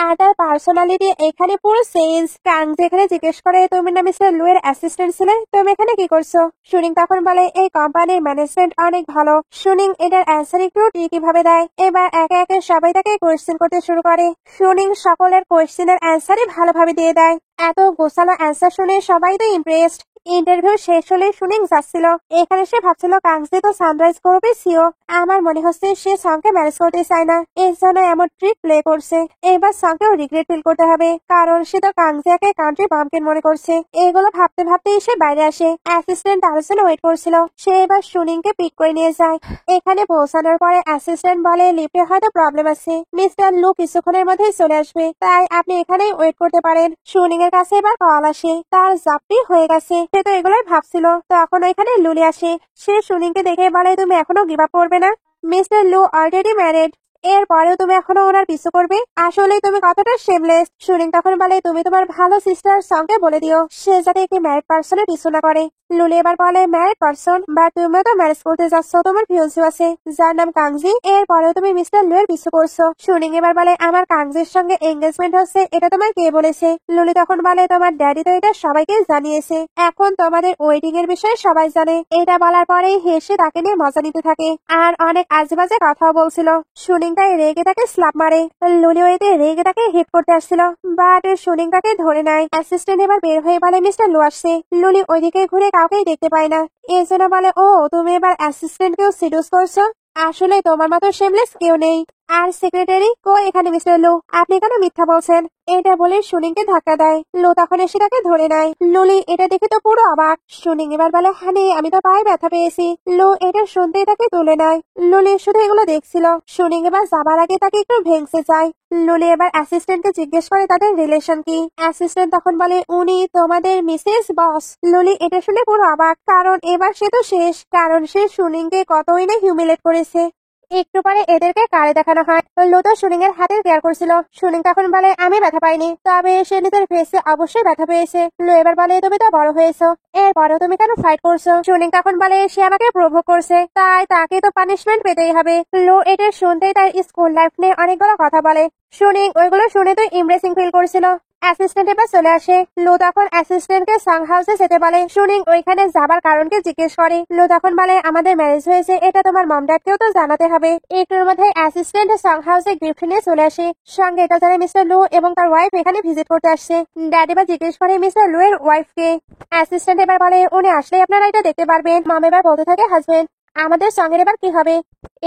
আর তার পার্সোনালিটি এখানে পুরো চেঞ্জ। কাংজে এখানে জিজ্ঞেস করে, তুমি না মিস্টার লু এর অ্যাসিস্ট্যান্ট ছিলে, তুমি এখানে কি করছো? সুনিং তখন বলে, এই কোম্পানির ম্যানেজমেন্ট অনেক ভালো। সুনিং এটার অ্যান্সার একটু ট্রিকি ভাবে দেয়। এবার একে একে সবাই তাকে কোয়েশ্চেন করতে শুরু করে। সুনিং সকলের কোয়েশ্চেনের অ্যান্সারই ভালোভাবে দিয়ে দেয়। এত গোছালো অ্যান্সার শুনে সবাই তো ইমপ্রেসড। ইন্টারভিউ শেষ হলে সুনিং যাচ্ছিল, এখানে সে ভাবছিল কাংজে তো সানরাইজ গ্রুপের সিও। আমার মনে হচ্ছে সে সঙ্গে ম্যানেজ করতে চায় না, এর জন্য এমন ট্রিক প্লে করছে। এবার সঙ্গেও রিগ্রেট ফিল করতে হবে, কারণ সে তো কাংজিয়াকে কান্ট্রি বাম্পকিন মনে করছে। এগুলো ভাবতে ভাবতেই সে বাইরে আসে। অ্যাসিস্ট্যান্ট তার জন্য ওয়েট করছিল, সে এবার সুনিংকে পিক করে নিয়ে যায়। এখানে পৌঁছানোর পরে অ্যাসিস্ট্যান্ট বলে, লিফটে হয়তো প্রবলেম আছে, মিস্টার লু কিছুক্ষণের মধ্যেই চলে আসবে, তাই আপনি এখানেই ওয়েট করতে পারেন। সুনিং এর কাছে এবার কল আসে, তার জবটি হয়ে গেছে। সে তো এগুলোই ভাবছিল, তখন ওইখানে লুলি আসে। সে সুনিংকে দেখে বলে, তুমি এখনো গিভ আপ করবে না? মিস্টার লু অলরেডি ম্যারিড, এর পরেও তুমি এখনো ওনার পিছু করবে? আসলে তুমি কতটা শেমলেস। সুনিং তখন বলে, তুমি তোমার ভালো সিস্টার সঙ্গে বলে দিও সে যাতে একটি ম্যারিড পার্সনের পিছু না করে। লুলি এবার বলে, ম্যারিড পার্সন? বা তুমিও তো ম্যারেজ করতে যাচ্ছ, তোমার ফিউন্সি আছে যার নাম কাংজি, এর পরেও তুমি মিস্টার লু এর পিছু করছো। সুনিং এবার বলে, আমার কাংজির সঙ্গে এঙ্গেজমেন্ট হচ্ছে, এটা তোমার কে বলেছে? লুলি তখন বলে, তোমার ড্যাডি তো এটা সবাইকে জানিয়েছে, এখন তোমাদের ওয়েডিং এর বিষয়ে সবাই জানে। এটা বলার পরেই হেসে তাকে নিয়ে মজা নিতে থাকে, আর অনেক আজেবাজে কথাও বলছিল। সুনিং তাই রেগে তাকে স্ল্যাপ মারে। লুলি ওইতে রেগে তাকে হিট করতে আসছিল, বাট সুনিং তাকে ধরে নেয়। অ্যাসিস্ট্যান্ট এবার বের হয়ে বলে, মিস্টার লু আসছে। লুলি ওইদিকে ঘুরে কাউকেই দেখতে পায় না, এই জন্য বলে, ও তুমি এবার অ্যাসিস্ট্যান্টকেও সিডিউস করছো? আসলে তোমার মতো শেমলেস কেউ নেই। আর সেক্রেটারি কই এখানে মিস্টার লু, আপনি কেন মিথ্যা বলছেন? এটা বলে সুনিংকে ধাক্কা দেয়। লু তখন এসে তাকে ধরে নেয়। লুলি এটা দেখে তো পুরো অবাক। সুনিং এবার বলে, হানি আমি তো পায়ে ব্যথা পেয়েছি। লু এটা শুনতেই তাকে তুলে নেয়। লুলি শুধু এগুলো দেখছিল। সুনিং এবার যাবার আগে তাকে একটু ভেঙতে চায়। লুলি এবার অ্যাসিস্ট্যান্টকে জিজ্ঞেস করে তাদের রিলেশন কি। অ্যাসিস্ট্যান্ট তখন বলে, উনি তোমাদের মিসেস বস। লুলি এটা শুনে পুরো অবাক, কারণ এবার সে তো শেষ, কারণ সে সুনিংকে কতই না হিউমিলেট করেছে। একটু পরে এদেরকে কারে দেখানো হয়। লু তো সুনিং এর হাতের কেয়ার করছিল। সুনিং তখন বলে, আমি ব্যথা পাইনি, তবে সে নিজের ফেসে অবশ্যই ব্যথা পেয়েছে। লু এবার বলে, তুমি তো বড় হয়েছো, এরপরেও তুমি কেন ফাইট করছো? সুনিং তখন বলে, সে আমাকে প্রভোগ করছে, তাই তাকে তো পানিশমেন্ট পেতেই হবে। লু এটা শুনতেই তার স্কুল লাইফ নিয়ে অনেকগুলো কথা বলে। সুনিং ওইগুলো শুনে তো ইমপ্রেসিং ফিল করছিল। অ্যাসিস্ট্যান্ট এবার চলে আসে। লু তখন অ্যাসিস্ট্যান্টকে সং হাউসে যেতে বলে। সুনিং ওইখানে যাবার কারণকে জিজ্ঞেস করে। লু তখন বলে, আমাদের ম্যারেজ হয়েছে, এটা তোমার মম ড্যাডকেও তো জানাতে হবে। একটুর মধ্যে অ্যাসিস্ট্যান্ট সং হাউসে গিফট নিয়ে চলে আসে। সঙ্গে এটা জানে মিস্টার লু এবং তার ওয়াইফ এখানে ভিজিট করতে আসছে। ড্যাড এবার জিজ্ঞেস করে, মিস্টার লু এর ওয়াইফ কে? অ্যাসিস্ট্যান্ট এবার বলে, উনি আসলেই আপনারা এটা দেখতে পারবেন। মম এবার বলতে থাকে, হাজবেন্ড আমাদের সঙ্গের এবার কি হবে?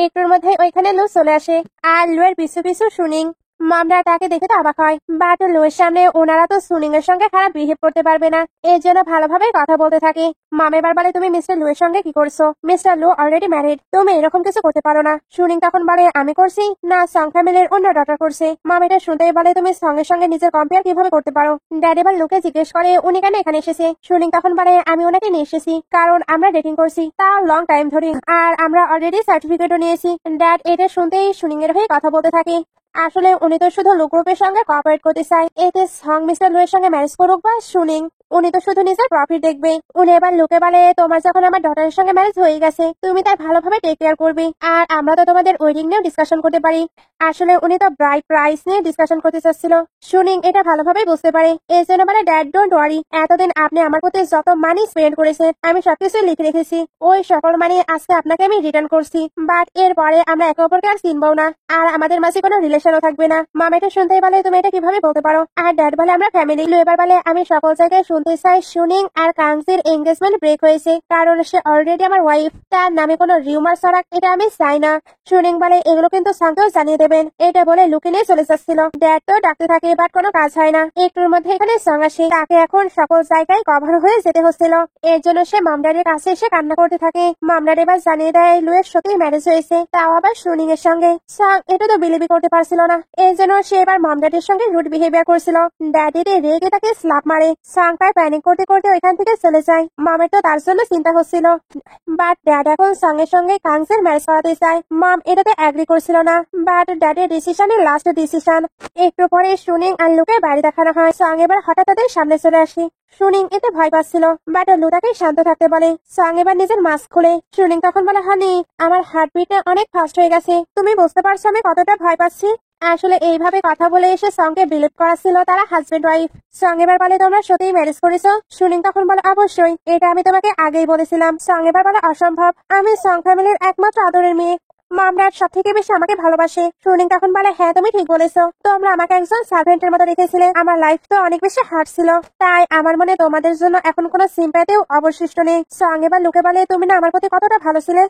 একটুর মধ্যে ওইখানে লু চলে আসে, আর লু এর পিছু পিছু সুনিং। মামরা তাকে দেখে তো অবাক হয়, বাট লুয়ের সামনে ওনারা তো সুনিং এর সঙ্গে খারাপ বিহেভ করতে পারবে না, এর জন্য ভালোভাবে কথা বলতে থাকে। মাম এবার বলে, তুমি মিস্টার লুয়ের সঙ্গে কি করছো? মিস্টার লু অলরেডি ম্যারিড, তুমি এরকম কিছু করতে পারো না। সুনিং তখন বলে, আমি করছি না, সং ফ্যামিলির অন্য ডটার করছে। মাম এটা শুনতেই বলে, তুমি সঙ্গের সঙ্গে নিজের কম্পেয়ার কিভাবে করতে পারো? ড্যাড এবার লুকে জিজ্ঞেস করে, উনি কেন এখানে এসেছে? সুনিং তখন বলে, আমি ওনাকে নিয়ে এসেছি, কারণ আমরা ডেটিং করছি তা লং টাইম ধরে, আর আমরা অলরেডি সার্টিফিকেটও নিয়েছি। ড্যাড এটা শুনতেই সুনিং এর হয়ে কথা বলতে থাকে। আসলে উনি তো শুধু লু গ্রুপের সঙ্গে কোঅপারেট করতে চায়, এতে সং মিস্টার লু এর সঙ্গে ম্যারেজ করুক বা সুনিং, উনি তো শুধু নিজের প্রফিট দেখবে। উনি এবার লুকে বলে, তোমার যখন আমার ডটারের সঙ্গে ম্যারেজ হয়ে গেছে, তুমি তার ভালোভাবে টেক কেয়ার করবে, আর আমরা তো তোমাদের ওয়েডিং নিয়েও ডিসকাশন করতে পারি। আসলে উনি তো ব্রাইড প্রাইস নিয়ে ডিসকাশন করতে চাচ্ছিল। সুনিং এটা ভালোভাবে বুঝতে পারে, এই জন্য বলে, ড্যাড ডোন্ট ওয়ারি, এতদিন আপনি আমার প্রতি যত মানি স্পেন্ড করেছেন আমি সবকিছু লিখে রেখেছি, ওই সকল মানি আজকে আপনাকে আমি রিটার্ন করছি, বাট এর পরে আমরা একে অপরকে আর চিনবো না, আর আমাদের মাঝে কোনো রিলেশন রিলেশনও থাকবে না। মাম এটা শুনতেই বলে তুমি এটা কিভাবে বলতে পারো, আর ড্যাড বলে আমরা ফ্যামিলি। লু এবার বলে আমি সকল জায়গায় শুনতে চাই সুনিং আর কাংজির এঙ্গেজমেন্ট ব্রেক হয়েছে, কারণ সে অলরেডি আমার ওয়াইফ, তার নামে কোনো রিউমার ছড়াক এটা আমি চাই না। সুনিং বলে এগুলো কিন্তু সাংকেও জানিয়ে দেবেন। এটা বলে লুকে নিয়ে চলে যাচ্ছিল। ড্যাড তো ডাকতে থাকে বাট কোনো কাজ হয় না। একটুর মধ্যে এখানে সং আসে, তাকে এখন সকল জায়গায় কভার হয়ে যেতে হচ্ছিল। এর জন্য সে মামডারের কাছে এসে কান্না করতে থাকে। মামডার এবার জানিয়ে দেয় লুয়ের সত্যি ম্যারেজ হয়েছে, তাও আবার সুনিং এর সঙ্গে। সাং এটা তো বিলিভই করতে পারছিল না। এর জন্য সে এবার মামডারের সঙ্গে রুড বিহেভিয়ার করছিল। ড্যাডিতে রেগে তাকে স্ল্যাপ মারে। সাং প্রায় প্যানিক করতে করতে ওইখান থেকে চলে যায়। মামের তো তার জন্য চিন্তা হচ্ছিল, বাট ড্যাড এখন সঙ্গে সঙ্গে কাংসের ম্যারেজ করাতে চায়। মাম এটাতে অ্যাগ্রি করছিল না, বাট ড্যাডের ডিসিশনের লাস্ট ডিসিশন। একটু পরে সুনিং আর লুকে বাড়ি দেখানো হয়। সং এবার হঠাৎ তাদের সামনে চলে আসে। সুনিং এতে ভয় পাচ্ছিল, বাট লু তাকে শান্ত থাকতে বলে। সং এবার নিজের মাস্ক খুলে। সুনিং তখন বলে হানি আমার হার্টবিটটা অনেক ফাস্ট হয়ে গেছে, তুমি বুঝতে পারছো আমি কতটা ভয় পাচ্ছি। আসলে এইভাবে কথা বলে এসে সঙ্গে বিলিভ করাচ্ছিল তারা হাজবেন্ড ওয়াইফ। সং এবার বলে তোমরা সত্যিই ম্যারেজ করেছো? সুনিং তখন বলে অবশ্যই, এটা আমি তোমাকে আগেই বলেছিলাম। সং এবার বলে অসম্ভব, আমি সং ফ্যামিলির একমাত্র আদরের মেয়ে, মাম ড্যাড সব থেকে বেশি আমাকে ভালোবাসে। সুনিং তখন বলে হ্যাঁ তুমি ঠিক বলেছো, তোমরা আমাকে একজন সার্ভেন্টের মতো রেখেছিলে। আমার লাইফ তো অনেক বেশি হার্ড ছিল, তাই আমার মনে তোমাদের জন্য এখন কোনো সিম্প্যাথিও অবশিষ্ট নেই। সং এবার লুকে বলে তুমি না আমার প্রতি কতটা ভালো ছিলে,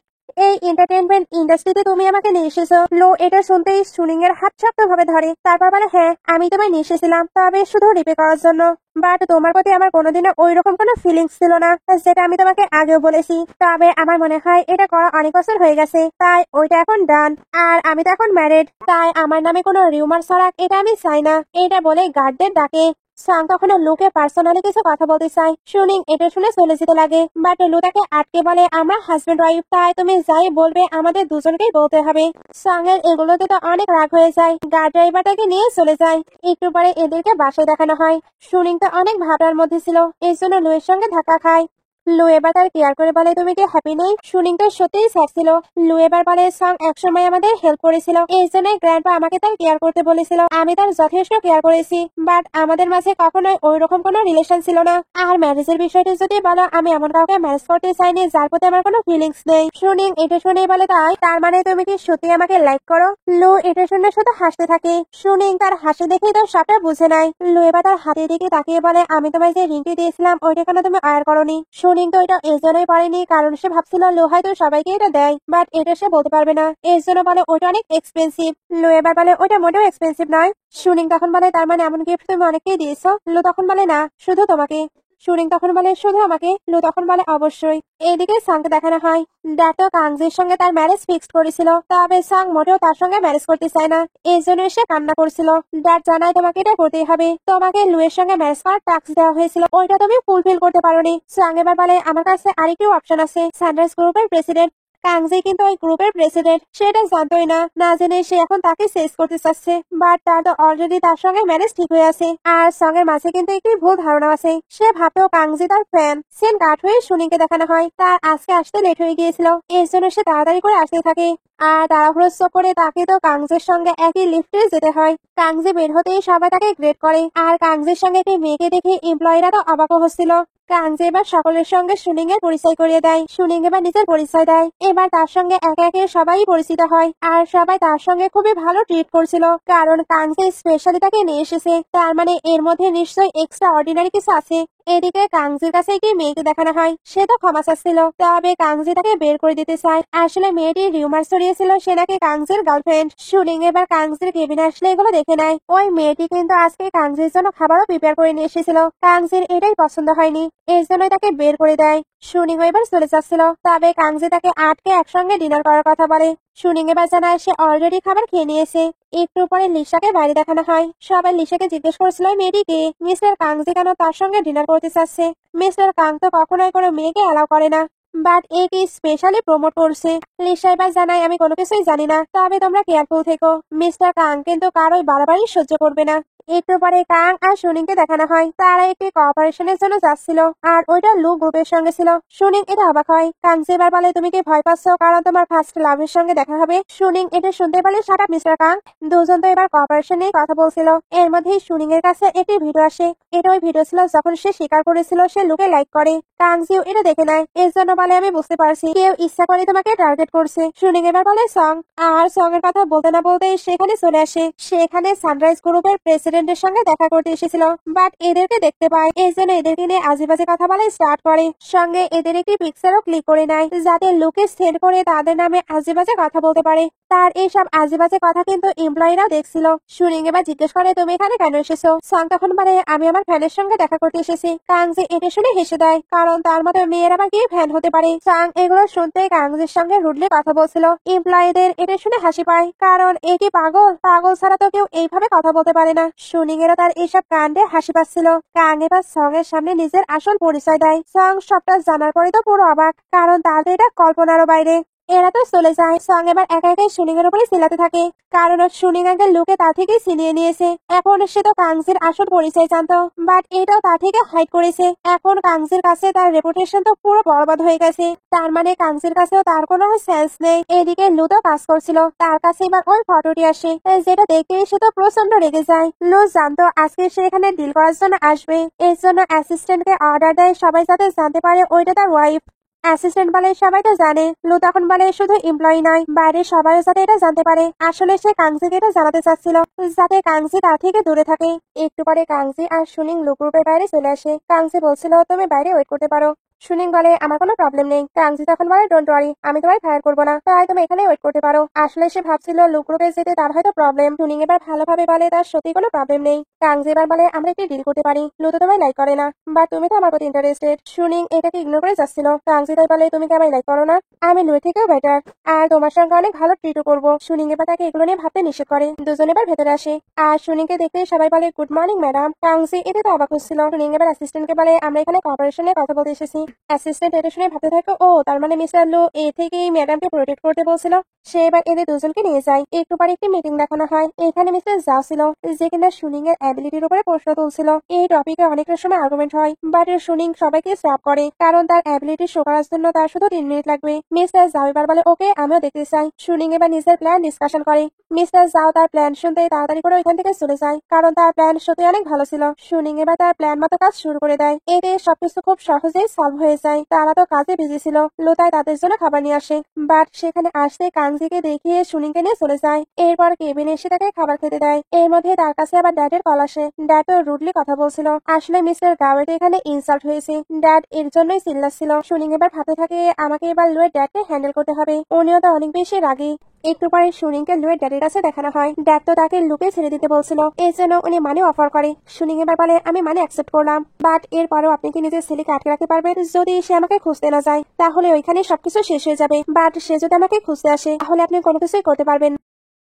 এই এন্টারটেইনমেন্ট ইন্ডাস্ট্রিতে তুমি আমাকে নিয়ে এসেছো। লো এটা শুনতেই সুনিং এর হাত শক্ত ভাবে ধরে। তারপর বলে হ্যাঁ আমি তোমায় নিয়ে এসেছিলাম, তবে শুধু রিপে করার জন্য, বাট তোমার প্রতি আমার কোনোদিনও ওই রকম কোনো ফিলিংস ছিল না, যেটা আমি তোমাকে আগেও বলেছি। তবে আমার মনে হয় এটা করা অনেক বছর হয়ে গেছে, তাই ওইটা এখন ডান। আর আমি তো এখন ম্যারিড, তাই আমার নামে কোনো রিউমার ছড়াক এটা আমি চাই না। এটা বলে গার্ডদের ডাকে। সাং তখন লুকে পার্সোনালি কিছু কথা বলতে চায়। সুনিং এটা শুনে চলে যেতে লাগে, বাট লু তাকে আটকে বলে আমরা হাজবেন্ড ওয়াইফ, তাই তুমি যাই বলবে আমাদের দুজনকেই বলতে হবে। সাং এর এগুলোতে তো অনেক রাগ হয়ে যায়। গার্ড ড্রাইভার তাকে নিয়ে চলে যায়। একটু পরে এদেরকে বাসায় দেখানো হয়। সুনিং তো অনেক ভাবনার মধ্যে ছিল, এর জন্য লুয়ের সঙ্গে ধাক্কা খায়। লু এবার তার কেয়ার করে বলে তুমি কি হ্যাপি নেই? সুনিং তো সত্যিই স্যাড ছিল। লু এবার বলে সং একসময় আমাদের হেল্প করেছিল, এই জন্যই গ্র্যান্ডপা আমাকে তার কেয়ার করতে বলেছিল। আমি তার যথেষ্ট কেয়ার করেছি, বাট আমাদের মাঝে কখনোই ওই রকম কোনো রিলেশন ছিল না। আর ম্যারেজের বিষয়টি যদি বলো, আমি এমন কাউকে ম্যারেজ করতে চাইনি যার প্রতি আমার কোনো ফিলিংস নেই। সুনিং এটা শুনেই বলে তার মানে তুমি কি সত্যি আমাকে লাইক করো? লু এটা শুনে শুধু হাসতে থাকে। সুনিং তার হাসি দেখেই তো সবটা বুঝে নেয়। লু এবার তার হাতের দিকে তাকিয়ে বলে আমি তোমায় যে রিংটি দিয়েছিলাম ওইটা কেন তুমি আয়ার করোনি? সুনিং তো এটা এই জন্যই পারেনি কারণ সে ভাবছিল লু হয়তো সবাইকে এটা দেয়, বাট এটা সে বলতে পারবে না, এর জন্য বলে ওটা অনেক এক্সপেন্সিভ। লু এবার বলে ওটা মোটেও এক্সপেন্সিভ নয়। সুনিং তখন বলে তার মানে এমন গিফট তুমি অনেককেই দিয়েছো? লু তখন বলে না, শুধু তোমাকে। সুনিং তখন বলে শুধু আমাকে? লু তখন বলে অবশ্যই। এইদিকে সাংকে দেখানো হয়। ড্যাড তো কাংজির সঙ্গে তার ম্যারেজ ফিক্সড করেছিল, তবে সাং মোটেও তার সঙ্গে ম্যারেজ করতে চায় না, এই জন্য সে কান্না করছিল। ড্যাড জানায় তোমাকে এটা করতেই হবে, তোমাকে লুয়ের সঙ্গে ম্যারেজ করার টাস্ক দেওয়া হয়েছিল, ওইটা তুমি ফুলফিল করতে পারোনি। সাং এবার বলে আমার কাছে আরেকটি অপশন আছে, সানরাইজ গ্রুপের প্রেসিডেন্ট। কাংজি কিন্তু ওই গ্রুপের প্রেসিডেন্ট, সেটা জানতোই না, না জেনে সে এখন তাকে শেষ করতে চাচ্ছে, বাট তার তো অলরেডি তার সঙ্গে ম্যারেজ ঠিক হয়ে আছে। আর সঙ্গের মাঝে কিন্তু একটি ভুল ধারণা আছে, সে ভাবতো কাংজি তার ফ্যান। সেন কাট হয়ে সুনিকে দেখানো হয় তার আজকে আসতে লেট হয়ে গিয়েছিল, এর জন্য সে তাড়াতাড়ি করে আসতে থাকে। আর তাড়াহুড়ো করে তাকে তো কাংজির সঙ্গে একই লিফটে যেতে হয়। কাংজি বের হতেই সবাই তাকে গ্রেড করে, আর কাংজির সঙ্গে একটি মেয়েকে দেখে এমপ্লয়িরা তো অবাক হচ্ছিল। কাংজি এবার সকলের সঙ্গে সুনিং এর পরিচয় করিয়ে দেয়। সুনিং এবার নিজের পরিচয় দেয়। এবার তার সঙ্গে একে একে সবাই পরিচিত হয়, আর সবাই তার সঙ্গে খুবই ভালো ট্রিট করছিল, কারণ কাংজি স্পেশালি তাকে নিয়ে এসেছে, তার মানে এর মধ্যে নিশ্চয়ই এক্সট্রা অর্ডিনারি কিছু আছে। এদিকে কাংজির কাছে একটি মেয়েকে দেখানো হয়, সে তো ক্ষমা চাচ্ছিল, তবে কাংজি তাকে বের করে দিতে চায়। আসলে মেয়েটি রিউমার ছড়িয়েছিল সে নাকি কাংজির গার্লফ্রেন্ড। সুনিং এবার কাংজির কেবিনে আসলে এগুলো দেখে নেয়। ওই মেয়েটি কিন্তু আজকে কাংজির জন্য খাবারও প্রিপেয়ার করে নিয়ে এসেছিল, কাংজির এটাই পছন্দ হয়নি, এর জন্যই তাকে বের করে দেয়। সুনিং এবার চলে যাচ্ছিল, তবে কাংজি তাকে আটকে একসঙ্গে ডিনার করার কথা বলে। সুনিং এবার জানায় সে অলরেডি খাবার খেয়ে নিয়েছে। একটু পরে লিসাকে বাড়ি দেখানো হয়। সবাই লিসাকে জিজ্ঞেস করছিল মেয়েটিকে মিস্টার কাংজি কেন তার সঙ্গে ডিনার করতে চাচ্ছে। মিস্টার কাং তো কখনোই কোনো মেয়েকে অ্যালাউ করে না, বাট একে স্পেশালি প্রমোট করছে। লিসা এবার জানায় আমি কোনো কিছুই জানি না, তবে তোমরা কেয়ারফুল থেকো। মিস্টার কাং কিন্তু কারোই বাড়াবাড়ি সহ্য করবে না। একটু পরে কাং আর সুনিংকে দেখানো হয় তারা একটি কোঅপারেশনের জন্য যাচ্ছিল আর ওইটা লু গ্রুপের সঙ্গে ছিল। সুনিং এটা অবাক হয়। কাংজি এবার বলে তুমি কি ভয় পাচ্ছ কারণ তোমার ফার্স্ট লাভের সঙ্গে দেখা হবে? সুনিং এটা শুনতে পেলে শাট আপ মিস্টার কাং। দুজন তো এবার কোঅপারেশন নিয়ে কথা বলছিল। এর মধ্যেই সুনিং এর কাছে একটি ভিডিও আসে। এটা ওই ভিডিও ছিল যখন সে স্বীকার করেছিল সে লুকে লাইক করে। কাংজিও এটা দেখে নেয়। এর জন্য বলে আমি বুঝতে পারছি কেউ ইচ্ছা করে তোমাকে টার্গেট করছে। সুনিং এবার বলে সং আর সং এর কথা বলতে না বলতে সেখানে চলে আসে। সেখানে সানরাইজ গ্রুপের প্রেসিডেন্টের সঙ্গে দেখা করতে এসেছিল বাট এদেরকে দেখতে পায়। এই জন্য এদেরকে নিয়ে আজেবাজে কথা বলা স্টার্ট করে। সঙ্গে এদের একটি পিকচারও ক্লিক করে নেয় যাতে লুকে সেন্ড করে তাদের নামে আজেবাজে কথা বলতে পারে। তার এইসব আজেবাজে কথা কিন্তু এমপ্লয়িরাও দেখছিল। সুনিং এবার জিজ্ঞেস করে তুমি এখানে কেন এসেছো? সং তখন বলে আমি আমার ফ্যানের সঙ্গে দেখা করতে এসেছি। কাংজি এটা শুনে হেসে দেয় কারণ তার মতো মেয়ের আবার কি ফ্যান হতে পারে। সাং এগুলো শুনতে কাংজির সঙ্গে রুডলি কথা বলছিল। এমপ্লয়িদের এটা শুনে হাসি পায় কারণ এ কি পাগল? পাগল ছাড়া তো কেউ এইভাবে কথা বলতে পারে না। সুনিং এরও তার এইসব কাণ্ডে হাসি পাচ্ছিল। কাং এবার সং এর সামনে নিজের আসল পরিচয় দেয়। সং সবটা জানার পরে তো পুরো অবাক কারণ তার এটা কল্পনারও বাইরে। এরা তো চলে যায়। সং এবার একা একাই সুনিং এর উপরে চিল্লাতে থাকে কারণ সুনিং আগে লুকে তা থেকে ছিনিয়ে নিয়েছে। এখন সে তো কাংজির আসল পরিচয় জানতো বাট এটাও তা থেকে হাইড করেছে। এখন কাংজির কাছে তার রেপুটেশন তো পুরো বরবাদ হয়ে গেছে। তার মানে কাংজির কাছেও তার কোনো সেন্স নেই। এদিকে লু তো কাজ করছিল, তার কাছে এবার ওই ফটোটি আসে যেটা দেখে সে তো প্রচন্ড রেগে যায়। লু জানতো আজকে সে এখানে ডিল করার জন্য আসবে। এর জন্য অ্যাসিস্ট্যান্টকে অর্ডার দেয় সবাই যাতে জানতে পারে ওইটা তার ওয়াইফ। অ্যাসিস্ট্যান্ট বলে সবাই তো জানে। লু তখন বলে শুধু এমপ্লয়ি নয় বাইরে সবাই যাতে এটা জানতে পারে। আসলে সে কাংজিকে এটা জানাতে চাচ্ছিল যাতে কাংজি তার থেকে দূরে থাকে। একটু পরে কাংজি আর সুনিং লু গ্রুপের বাইরে চলে আসে। কাংজি বলছিল তুমি বাইরে ওয়েট করতে পারো। সুনিং বলে আমার কোনো প্রবলেম নেই। কাংজি তখন বলে ডোন্ট ওয়ারি আমি তোমায় ফায়ার করবো না, তাই তুমি এখানে ওয়েট করতে পারো। আসলে সে ভাবছিল লু গ্রুপে যেতে তার হয়তো প্রবলেম। সুনিং এবার ভালোভাবে বলে তার সত্যি কোনো প্রবলেম নেই। কাংজি এবার বলে আমরা একটি ডিল করতে পারি। লু তো তোমায় লাইক করে না বাট তুমি তো আমার প্রতি ইন্টারেস্টেড। সুনিং এটাকে ইগনোর করে যাচ্ছিল। কাংজি তাই বলে তুমি কি আমায় লাইক করো না? আমি লুয়ের থেকেও বেটার আর তোমার সঙ্গে অনেক ভালো ট্রিটও করবো। সুনিং এবার তাকে এগুলো নিয়ে ভাবতে নিষেধ করে। দুজন এবার ভেতরে আসে আর সুনিংকে দেখতে সবাই বলে গুড মর্নিং ম্যাডাম। কাংজি এতে তো অবাক হচ্ছিল। সুনিং এবার অ্যাসিস্ট্যান্টকে বলে আমরা এখানে কোঅপারেশনে কথা বলতে এসেছি। অ্যাসিস্ট্যান্ট এটা শুনে ভাবতে থাকে ও তার মানে মিস্টার লু এ থেকেই ম্যাডামকে প্রোটেক্ট করতে বলছিল। সে এবার এদের দুজনকে নিয়ে যায়। একটু পরে একটি মিটিং দেখানো হয়। এখানে মিস্টার জাও ছিল যে কিনা সুনিং এর অ্যাবিলিটির উপরে প্রশ্ন তুলছিল। এই টপিকে অনেকটা সময় আর্গুমেন্ট হয় বাট সুনিং সবাইকে স্টপ করে কারণ তার অ্যাবিলিটি শো করার জন্য তার শুধু 3 মিনিট লাগবে। মিস্টার জাও এবার বলে ওকে আমিও দেখতে চাই। সুনিং এবার নিজের প্ল্যান ডিসকাশন করে। মিস্টার জাও তার প্ল্যান শুনতে তাড়াতাড়ি করে ওইখান থেকে চলে যায় কারণ তার প্ল্যান সত্যি অনেক ভালো ছিল। সুনিং এবার তার প্ল্যান মতো কাজ শুরু করে দেয়। এতে সবকিছু খুব সহজেই সলভ হয়ে যায়। তারা তো কাজে বিজি ছিল। লোতায় তাদের জন্য খাবার নিয়ে আসে বাট সেখানে আসতে কাংজিকে দেখিয়ে সুনিংকে নিয়ে চলে যায়। এরপর কেবিনে এসে তাকে খাবার খেতে দেয়। এর মধ্যে তার কাছে আবার ড্যাডের কল আসে। ড্যাড তো রুডলি কথা বলছিল। আসলে মিস্টার গাওয়ের এখানে ইনসাল্ট হয়েছে। ড্যাড এর জন্যই চিল্লাচ্ছিল। সুনিং এবার ভাবতে থাকে আমাকে এবার লুয়ের ড্যাডকে হ্যান্ডেল করতে হবে। উনিও তো অনেক বেশি রাগী। একটু পরে সুনিংকে লুয়ের ড্যাডির কাছে দেখানো হয়। ড্যাড তো তাকে লুকে ছেড়ে দিতে বলছিল। এই জন্য উনি মানি অফার করে। সুনিং এবার বলে আমি মানি অ্যাকসেপ্ট করলাম বাট এরপরেও আপনি কি নিজের ছেলেকে আটকে রাখতে পারবেন? যদি সে আমাকে খুঁজতে না যায় তাহলে ওইখানে সবকিছু শেষ হয়ে যাবে বাট সে যদি আমাকে খুঁজতে আসে তাহলে আপনি কোনো কিছুই করতে পারবেন।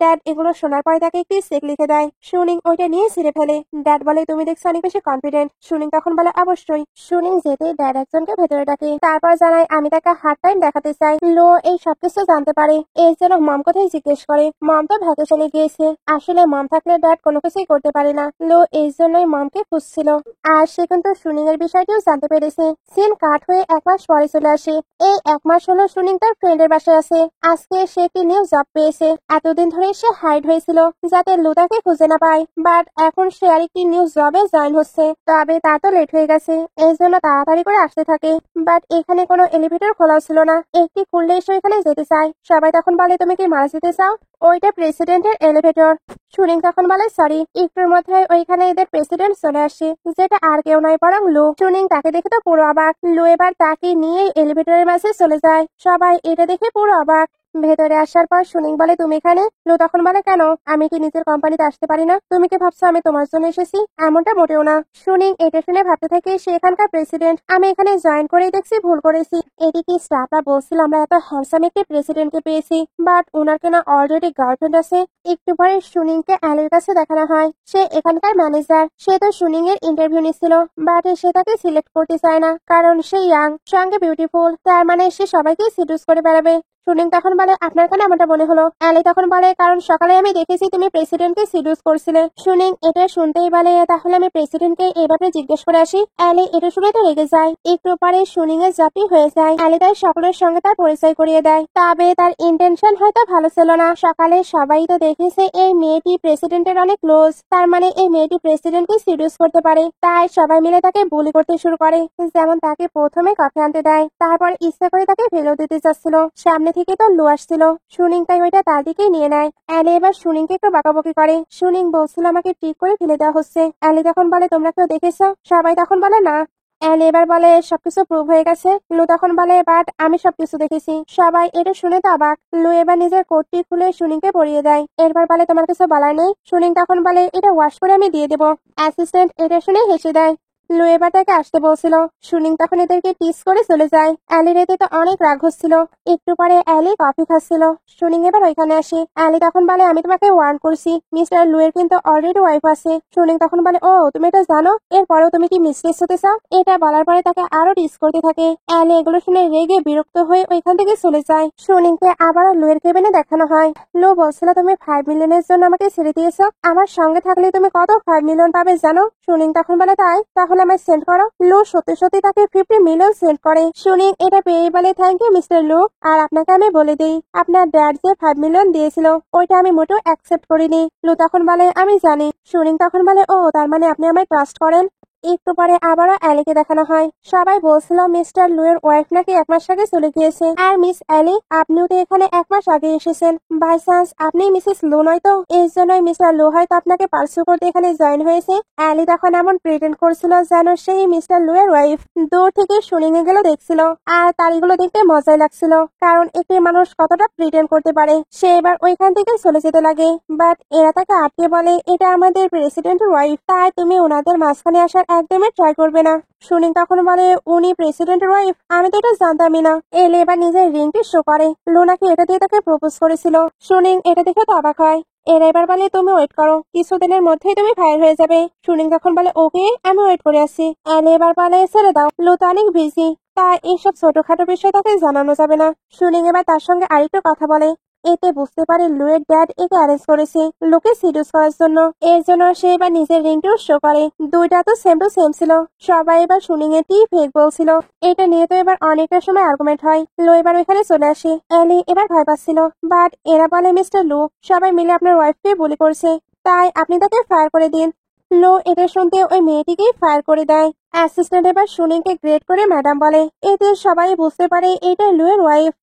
ড্যাড এগুলো শোনার পরে তাকে একটি চেক লিখে দেয়। সুনিং ওইটা নিয়ে ছিঁড়ে ফেলে। ড্যাড বলে তুমি দেখছো অনেক বেশি কনফিডেন্ট। সুনিং তখন বলে অবশ্যই। সুনিং যেতে ড্যাড একজনকে ভেতরে ডাকে। তারপর জানায় আমি তাকে হার্ড টাইম দেখাতে চাই। লো এই সবকিছু জানতে পারে। এই জন্য মম কোথায় জিজ্ঞেস করে। মম তো ভ্যাকেশনে গিয়েছে। আসলে মম থাকলে ড্যাড কোনো কিছুই করতে পারে না। লো এই জন্যই মমকে খুঁজছিল আর সে কিন্তু সুনিং এর বিষয়টিও জানতে পেরেছে। সিন কাট হয়ে 1 মাস পরে চলে আসে। এই 1 মাস হলো সুনিং তার ফ্রেন্ডের বাসায় আছে। আজকে সে একটি নিউ জব পেয়েছে। এতদিন ধরে সে হাইড হয়েছিল যাতে লুতাকে খুঁজে না পায় বাট এখন সে আরেকটি নিউ জবে জয়েন হচ্ছে। তবে তা তো লেট হয়ে গেছে এই জন্য তাড়াতাড়ি করে আসতে থাকে বাট এখানে কোনো এলিভেটর খোলা ছিল না। একটি খুললে সে এখানে যেতে চায়। সবাই তখন বলে তুমি কি মারা যেতে চাও? ওইটা প্রেসিডেন্টের এলিভেটর। সুনিং তখন বলে সরি। একটুর মধ্যে ওইখানে এদের প্রেসিডেন্ট চলে আসে যেটা আর কেউ নয় বরং লু। সুনিং তাকে দেখে তো পুরো অবাক। লু এবার তাকে নিয়ে এলিভেটরের মাঝে চলে যায়। সবাই এটা দেখে পুরো অবাক। ভেতরে আসার পর সুনিং বলে তুমি এখানে? লু তখন বলে কেন আমি কি নিজের কোম্পানিতে আসতে পারি না? তুমি কি ভাবছো আমি তোমার জন্য এসেছি? এমনটা মোটেও না। সুনিং এটা শুনে ভাবতে থাকে সে এখানকার প্রেসিডেন্ট। আমি এখানে জয়েন করেই দেখছি ভুল করেছি। এটি কি স্টাফরা বলছিল আমরা এত হ্যান্ডসাম একটি প্রেসিডেন্টকে পেয়েছি বাট ওনার কেনা অলরেডি গার্লফ্রেন্ড আছে। একটু পরে সুনিংকে অ্যালের কাছে দেখানো হয়। সে এখানকার ম্যানেজার। সে তো সুনিং এর ইন্টারভিউ নিচ্ছিল বাট সে তাকে সিলেক্ট করতে চায় না কারণ সে ইয়াং সঙ্গে বিউটিফুল। তার মানে সে সবাইকে সিডিউস করে বেড়াবে। সুনিং তখন বলে আপনার কেন এমনটা মনে হলো? অ্যালি তখন বলে কারণ সকালে আমি দেখেছি তুমি প্রেসিডেন্টকে সিডিউস করছিলে। সুনিং এটা শুনতেই বলে তাহলে আমি প্রেসিডেন্টকে এই ব্যাপারে জিজ্ঞেস করে আসি। অ্যালি এটা শুনে তো রেগে যায়। একটু পরে সুনিং এর জাপি হয়ে যায়। অ্যালি তার সকলের সঙ্গে তার পরিচয় করিয়ে দেয়, তবে তার ইন্টেনশন হয়তো ভালো ছিল না। সকালে সবাই তো দেখেছে এই মেয়েটি প্রেসিডেন্টের অনেক ক্লোজ, তার মানে এই মেয়েটি প্রেসিডেন্টকে সিডিউস করতে পারে। তাই সবাই মিলে তাকে বুলি করতে শুরু করে, যেমন তাকে প্রথমে কফি আনতে দেয়, তারপর ইচ্ছা করে তাকে ফেলে দিতে চাচ্ছিল। সামনে থেকে তো লু আসছিল, সুনিং তাই ওইটা তার দিকে নিয়ে নেয়। অ্যালি এবার সুনিংকে একটু বকাবকি করে। সুনিং বলছিল আমাকে ঠিক করে ফেলে দেওয়া হচ্ছে। অ্যালি তখন বলে তোমরা কেউ দেখেছো? সবাই তখন বলে না। অ্যালি এবার বলে সবকিছু প্রুভ হয়ে গেছে। লু তখন বলে বাট আমি সবকিছু দেখেছি। সবাই এটা শুনে তো অবাক। লু এবার নিজের কোটটি খুলে সুনিংকে পরিয়ে দেয়। এরপর বলে তোমার কিছু বলার নেই? সুনিং তখন বলে এটা ওয়াশ করে আমি দিয়ে দেবো। অ্যাসিস্ট্যান্ট এটা শুনে হেসে দেয়। লু এবার তাকে আসতে বলছিল। সুনিং তখন এদেরকে টিস করে চলে যায়। অ্যালির এতে তো অনেক রাগ হচ্ছিল। একটু পরে অ্যালি কফি খাচ্ছিল। সুনিং এবার ওইখানে আসে। অ্যালি তখন বলে আমি তোমাকে ওয়ার্ন করছি, মিস্টার লু এর কিন্তু অলরেডি ওয়াইফ আছে। সুনিং তখন বলে ও তুমি এটা জানো, এরপরেও তুমি কি মিস্ট্রেস হতে চাও? এটা বলার পরে তাকে আরো টিস করতে থাকে। অ্যালি এগুলো শুনে রেগে বিরক্ত হয়ে ওইখান থেকে চলে যায়। সুনিংকে আবারও লু এর কেবিনে দেখানো হয়। লু বলছিল তুমি 5 মিলিয়নের জন্য আমাকে ছেড়ে দিয়েছো, আমার সঙ্গে থাকলে তুমি কত 5 মিলিয়ন পাবে জানো? সুনিং তখন বলে তাই, তাহলে আমায় সেন্ড করো। লু সত্যি সত্যি তাকে 50 মিলিয়ন সেন্ড করে। সুনিং এটা পেয়ে বলে থ্যাংক ইউ মিস্টার লু, আর আপনাকে আমি বলে দিই আপনার ড্যাড যে 5 মিলিয়ন দিয়েছিল ওইটা আমি মোটেও অ্যাকসেপ্ট করিনি। লু তখন বলে আমি জানি। সুনিং তখন বলে ও তার মানে আপনি আমায় ট্রাস্ট করেন। একটু পরে আবারও অ্যালিকে দেখানো হয়। সবাই বলছিল মিস্টার লু এর ওয়াইফ নাকি 1 মাস আগে চলে গিয়েছে। আর মিস অ্যালি আপনিও তো এখানে 1 মাস আগে এসেছেন, বাই চান্স আপনি মিসেস লু নয় তো? এই জন্যই মিস্টার লু হয়তো আপনাকে পার্সু করতে এখানে জয়েন হয়েছে। অ্যালি তখন এমন প্রিটেন্ড করছিল যেন সেই মিস্টার লু এর ওয়াইফ। দূর থেকে শুনিং এগুলো দেখছিল, আর তার এগুলো দেখতে মজাই লাগছিল, কারণ একটি মানুষ কতটা প্রিটেন্ড করতে পারে। সে এবার ওইখান থেকে চলে যেতে লাগে, বাট এরা তাকে আটকে বলে এটা আমাদের প্রেসিডেন্টের ওয়াইফ, তাই তুমি ওনাদের মাঝখানে আসার একদমই ট্রাই করবে না। সুনিং তখন বলে উনি প্রেসিডেন্টের ওয়াইফ, আমি তো এটা জানতামই না। এলে এবার নিজের রিংটি শো করে। লুনাকে এটা দিয়ে তাকে প্রপোজ করেছিল। সুনিং এটা দেখে তো অবাক হয়। এরা এবার বলে তুমি ওয়েট করো, কিছুদিনের মধ্যেই তুমি ফায়ার হয়ে যাবে। সুনিং তখন বলে ওকে আমি ওয়েট করে আসি। এলে এবার বলে ছেড়ে দাও, লু তো অনেক বিজি, তাই এইসব ছোটখাটো বিষয় তাকে জানানো যাবে না। সুনিং এবার তার সঙ্গে আরেকটু কথা বলে। এতে বুঝতে পারে লুয়ের ড্যাড একে অ্যারেঞ্জ করেছে লোকে সিডিউস করার জন্য। এর জন্য সে এবার নিজের রিংটিও শো করে। দুইটা তো সেম টু সেম ছিল। সবাই এবার সুনিং এর টি ফেক বলছিল। এটা নিয়ে তো এবার অনেকটা সময় আর্গুমেন্ট হয়। লু এবার ওইখানে চলে আসে। এলি এবার ভয় পাচ্ছিল, বাট এরা বলে মিস্টার লু সবাই মিলে আপনার ওয়াইফকে বুলি করছে, তাই আপনি তাকে ফায়ার করে দিন। লু এটা শুনতে ওই মেয়েটিকেই ফায়ার করে দেয়। অ্যাসিস্ট্যান্ট এবার সুনিংকে গ্রেড করে ম্যাডাম বলে। এতে সবাই বুঝতে পারে এটা লু এর ওয়াইফ।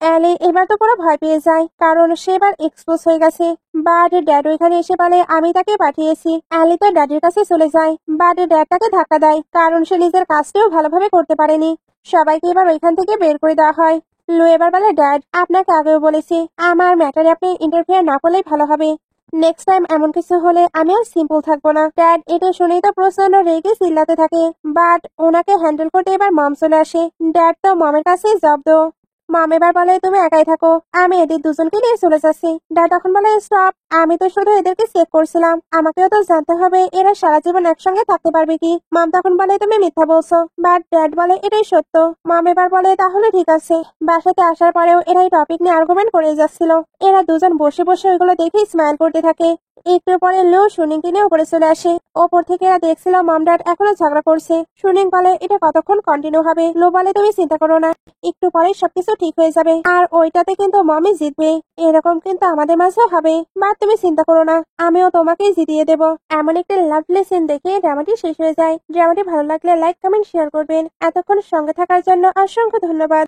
অ্যালি এবার তো পুরো ভয় পেয়ে যায়, কারণ সে এবার এক্সপোজ হয়ে গেছে। বাট ড্যাড ওইখানে এসে বলে আমি তাকে পাঠিয়েছি। অ্যালি তো ড্যাডির কাছে চলে যায়, বাট ড্যাড তাকে ধাক্কা দেয়, কারণ সে নিজের কাজটিও ভালোভাবে করতে পারেনি। সবাইকে এবার ওইখান থেকে বের করে দেওয়া হয়। লু এবার বলে ড্যাড আপনাকে আগেও বলেছি আমার ম্যাটারে আপনি ইন্টারফেয়ার না করলেই ভালো হবে। নেক্সট টাইম এমন কিছু হলে আমি আর সিম্পল থাকবো না। ড্যাড এটা শুনেই তো প্রচন্ড রেগে চিল্লাতে থাকে, বাট ওনাকে হ্যান্ডেল করতে এবার মম চলে আসে। ড্যাড তো মমের কাছে জব্দ। মম এবার বলে তুমি একাই থাকো, আমি এদের দুজনকে নিয়ে চলে যাচ্ছি। ড্যাড তখন বলে স্টপ, আমি তো শুধু এদেরকে চেক করছিলাম, আমাকেও তো জানতে হবে এরা সারা জীবন একসঙ্গে থাকতে পারবে কি। মম তখন বলে তুমি মিথ্যা বলছো, বাট ড্যাড বলে এটাই সত্য। মম এবার বলে তাহলে ঠিক আছে। বাসাতে আসার পরেও এরা এই টপিক নিয়ে আর্গুমেন্ট করে যাচ্ছিল। এরা দুজন বসে বসে ওইগুলো দেখেই স্মাইল করতে থাকে। একটু পরে লু সুনিংকে নিয়ে উপরে চলে আসে। ওপর থেকে এরা দেখছিল মম ড্যাড এখনো ঝগড়া করছে। সুনিং বলে এটা কতক্ষণ কন্টিনিউ হবে? লু বলে তুমি চিন্তা করো না, একটু পরে সবকিছু ঠিক হয়ে যাবে, আর ওইটাতে কিন্তু মমই জিতবে। এরকম কিন্তু আমাদের মাঝেও হবে, বা তুমি চিন্তা করো না, আমিও তোমাকেই জিতিয়ে দেব। এমন একটা লাভলি সিন দেখে ড্রামাটি শেষ হয়ে যায়। ড্রামাটি ভালো লাগলে লাইক কমেন্ট শেয়ার করবেন। এতক্ষণ সঙ্গে থাকার জন্য অসংখ্য ধন্যবাদ।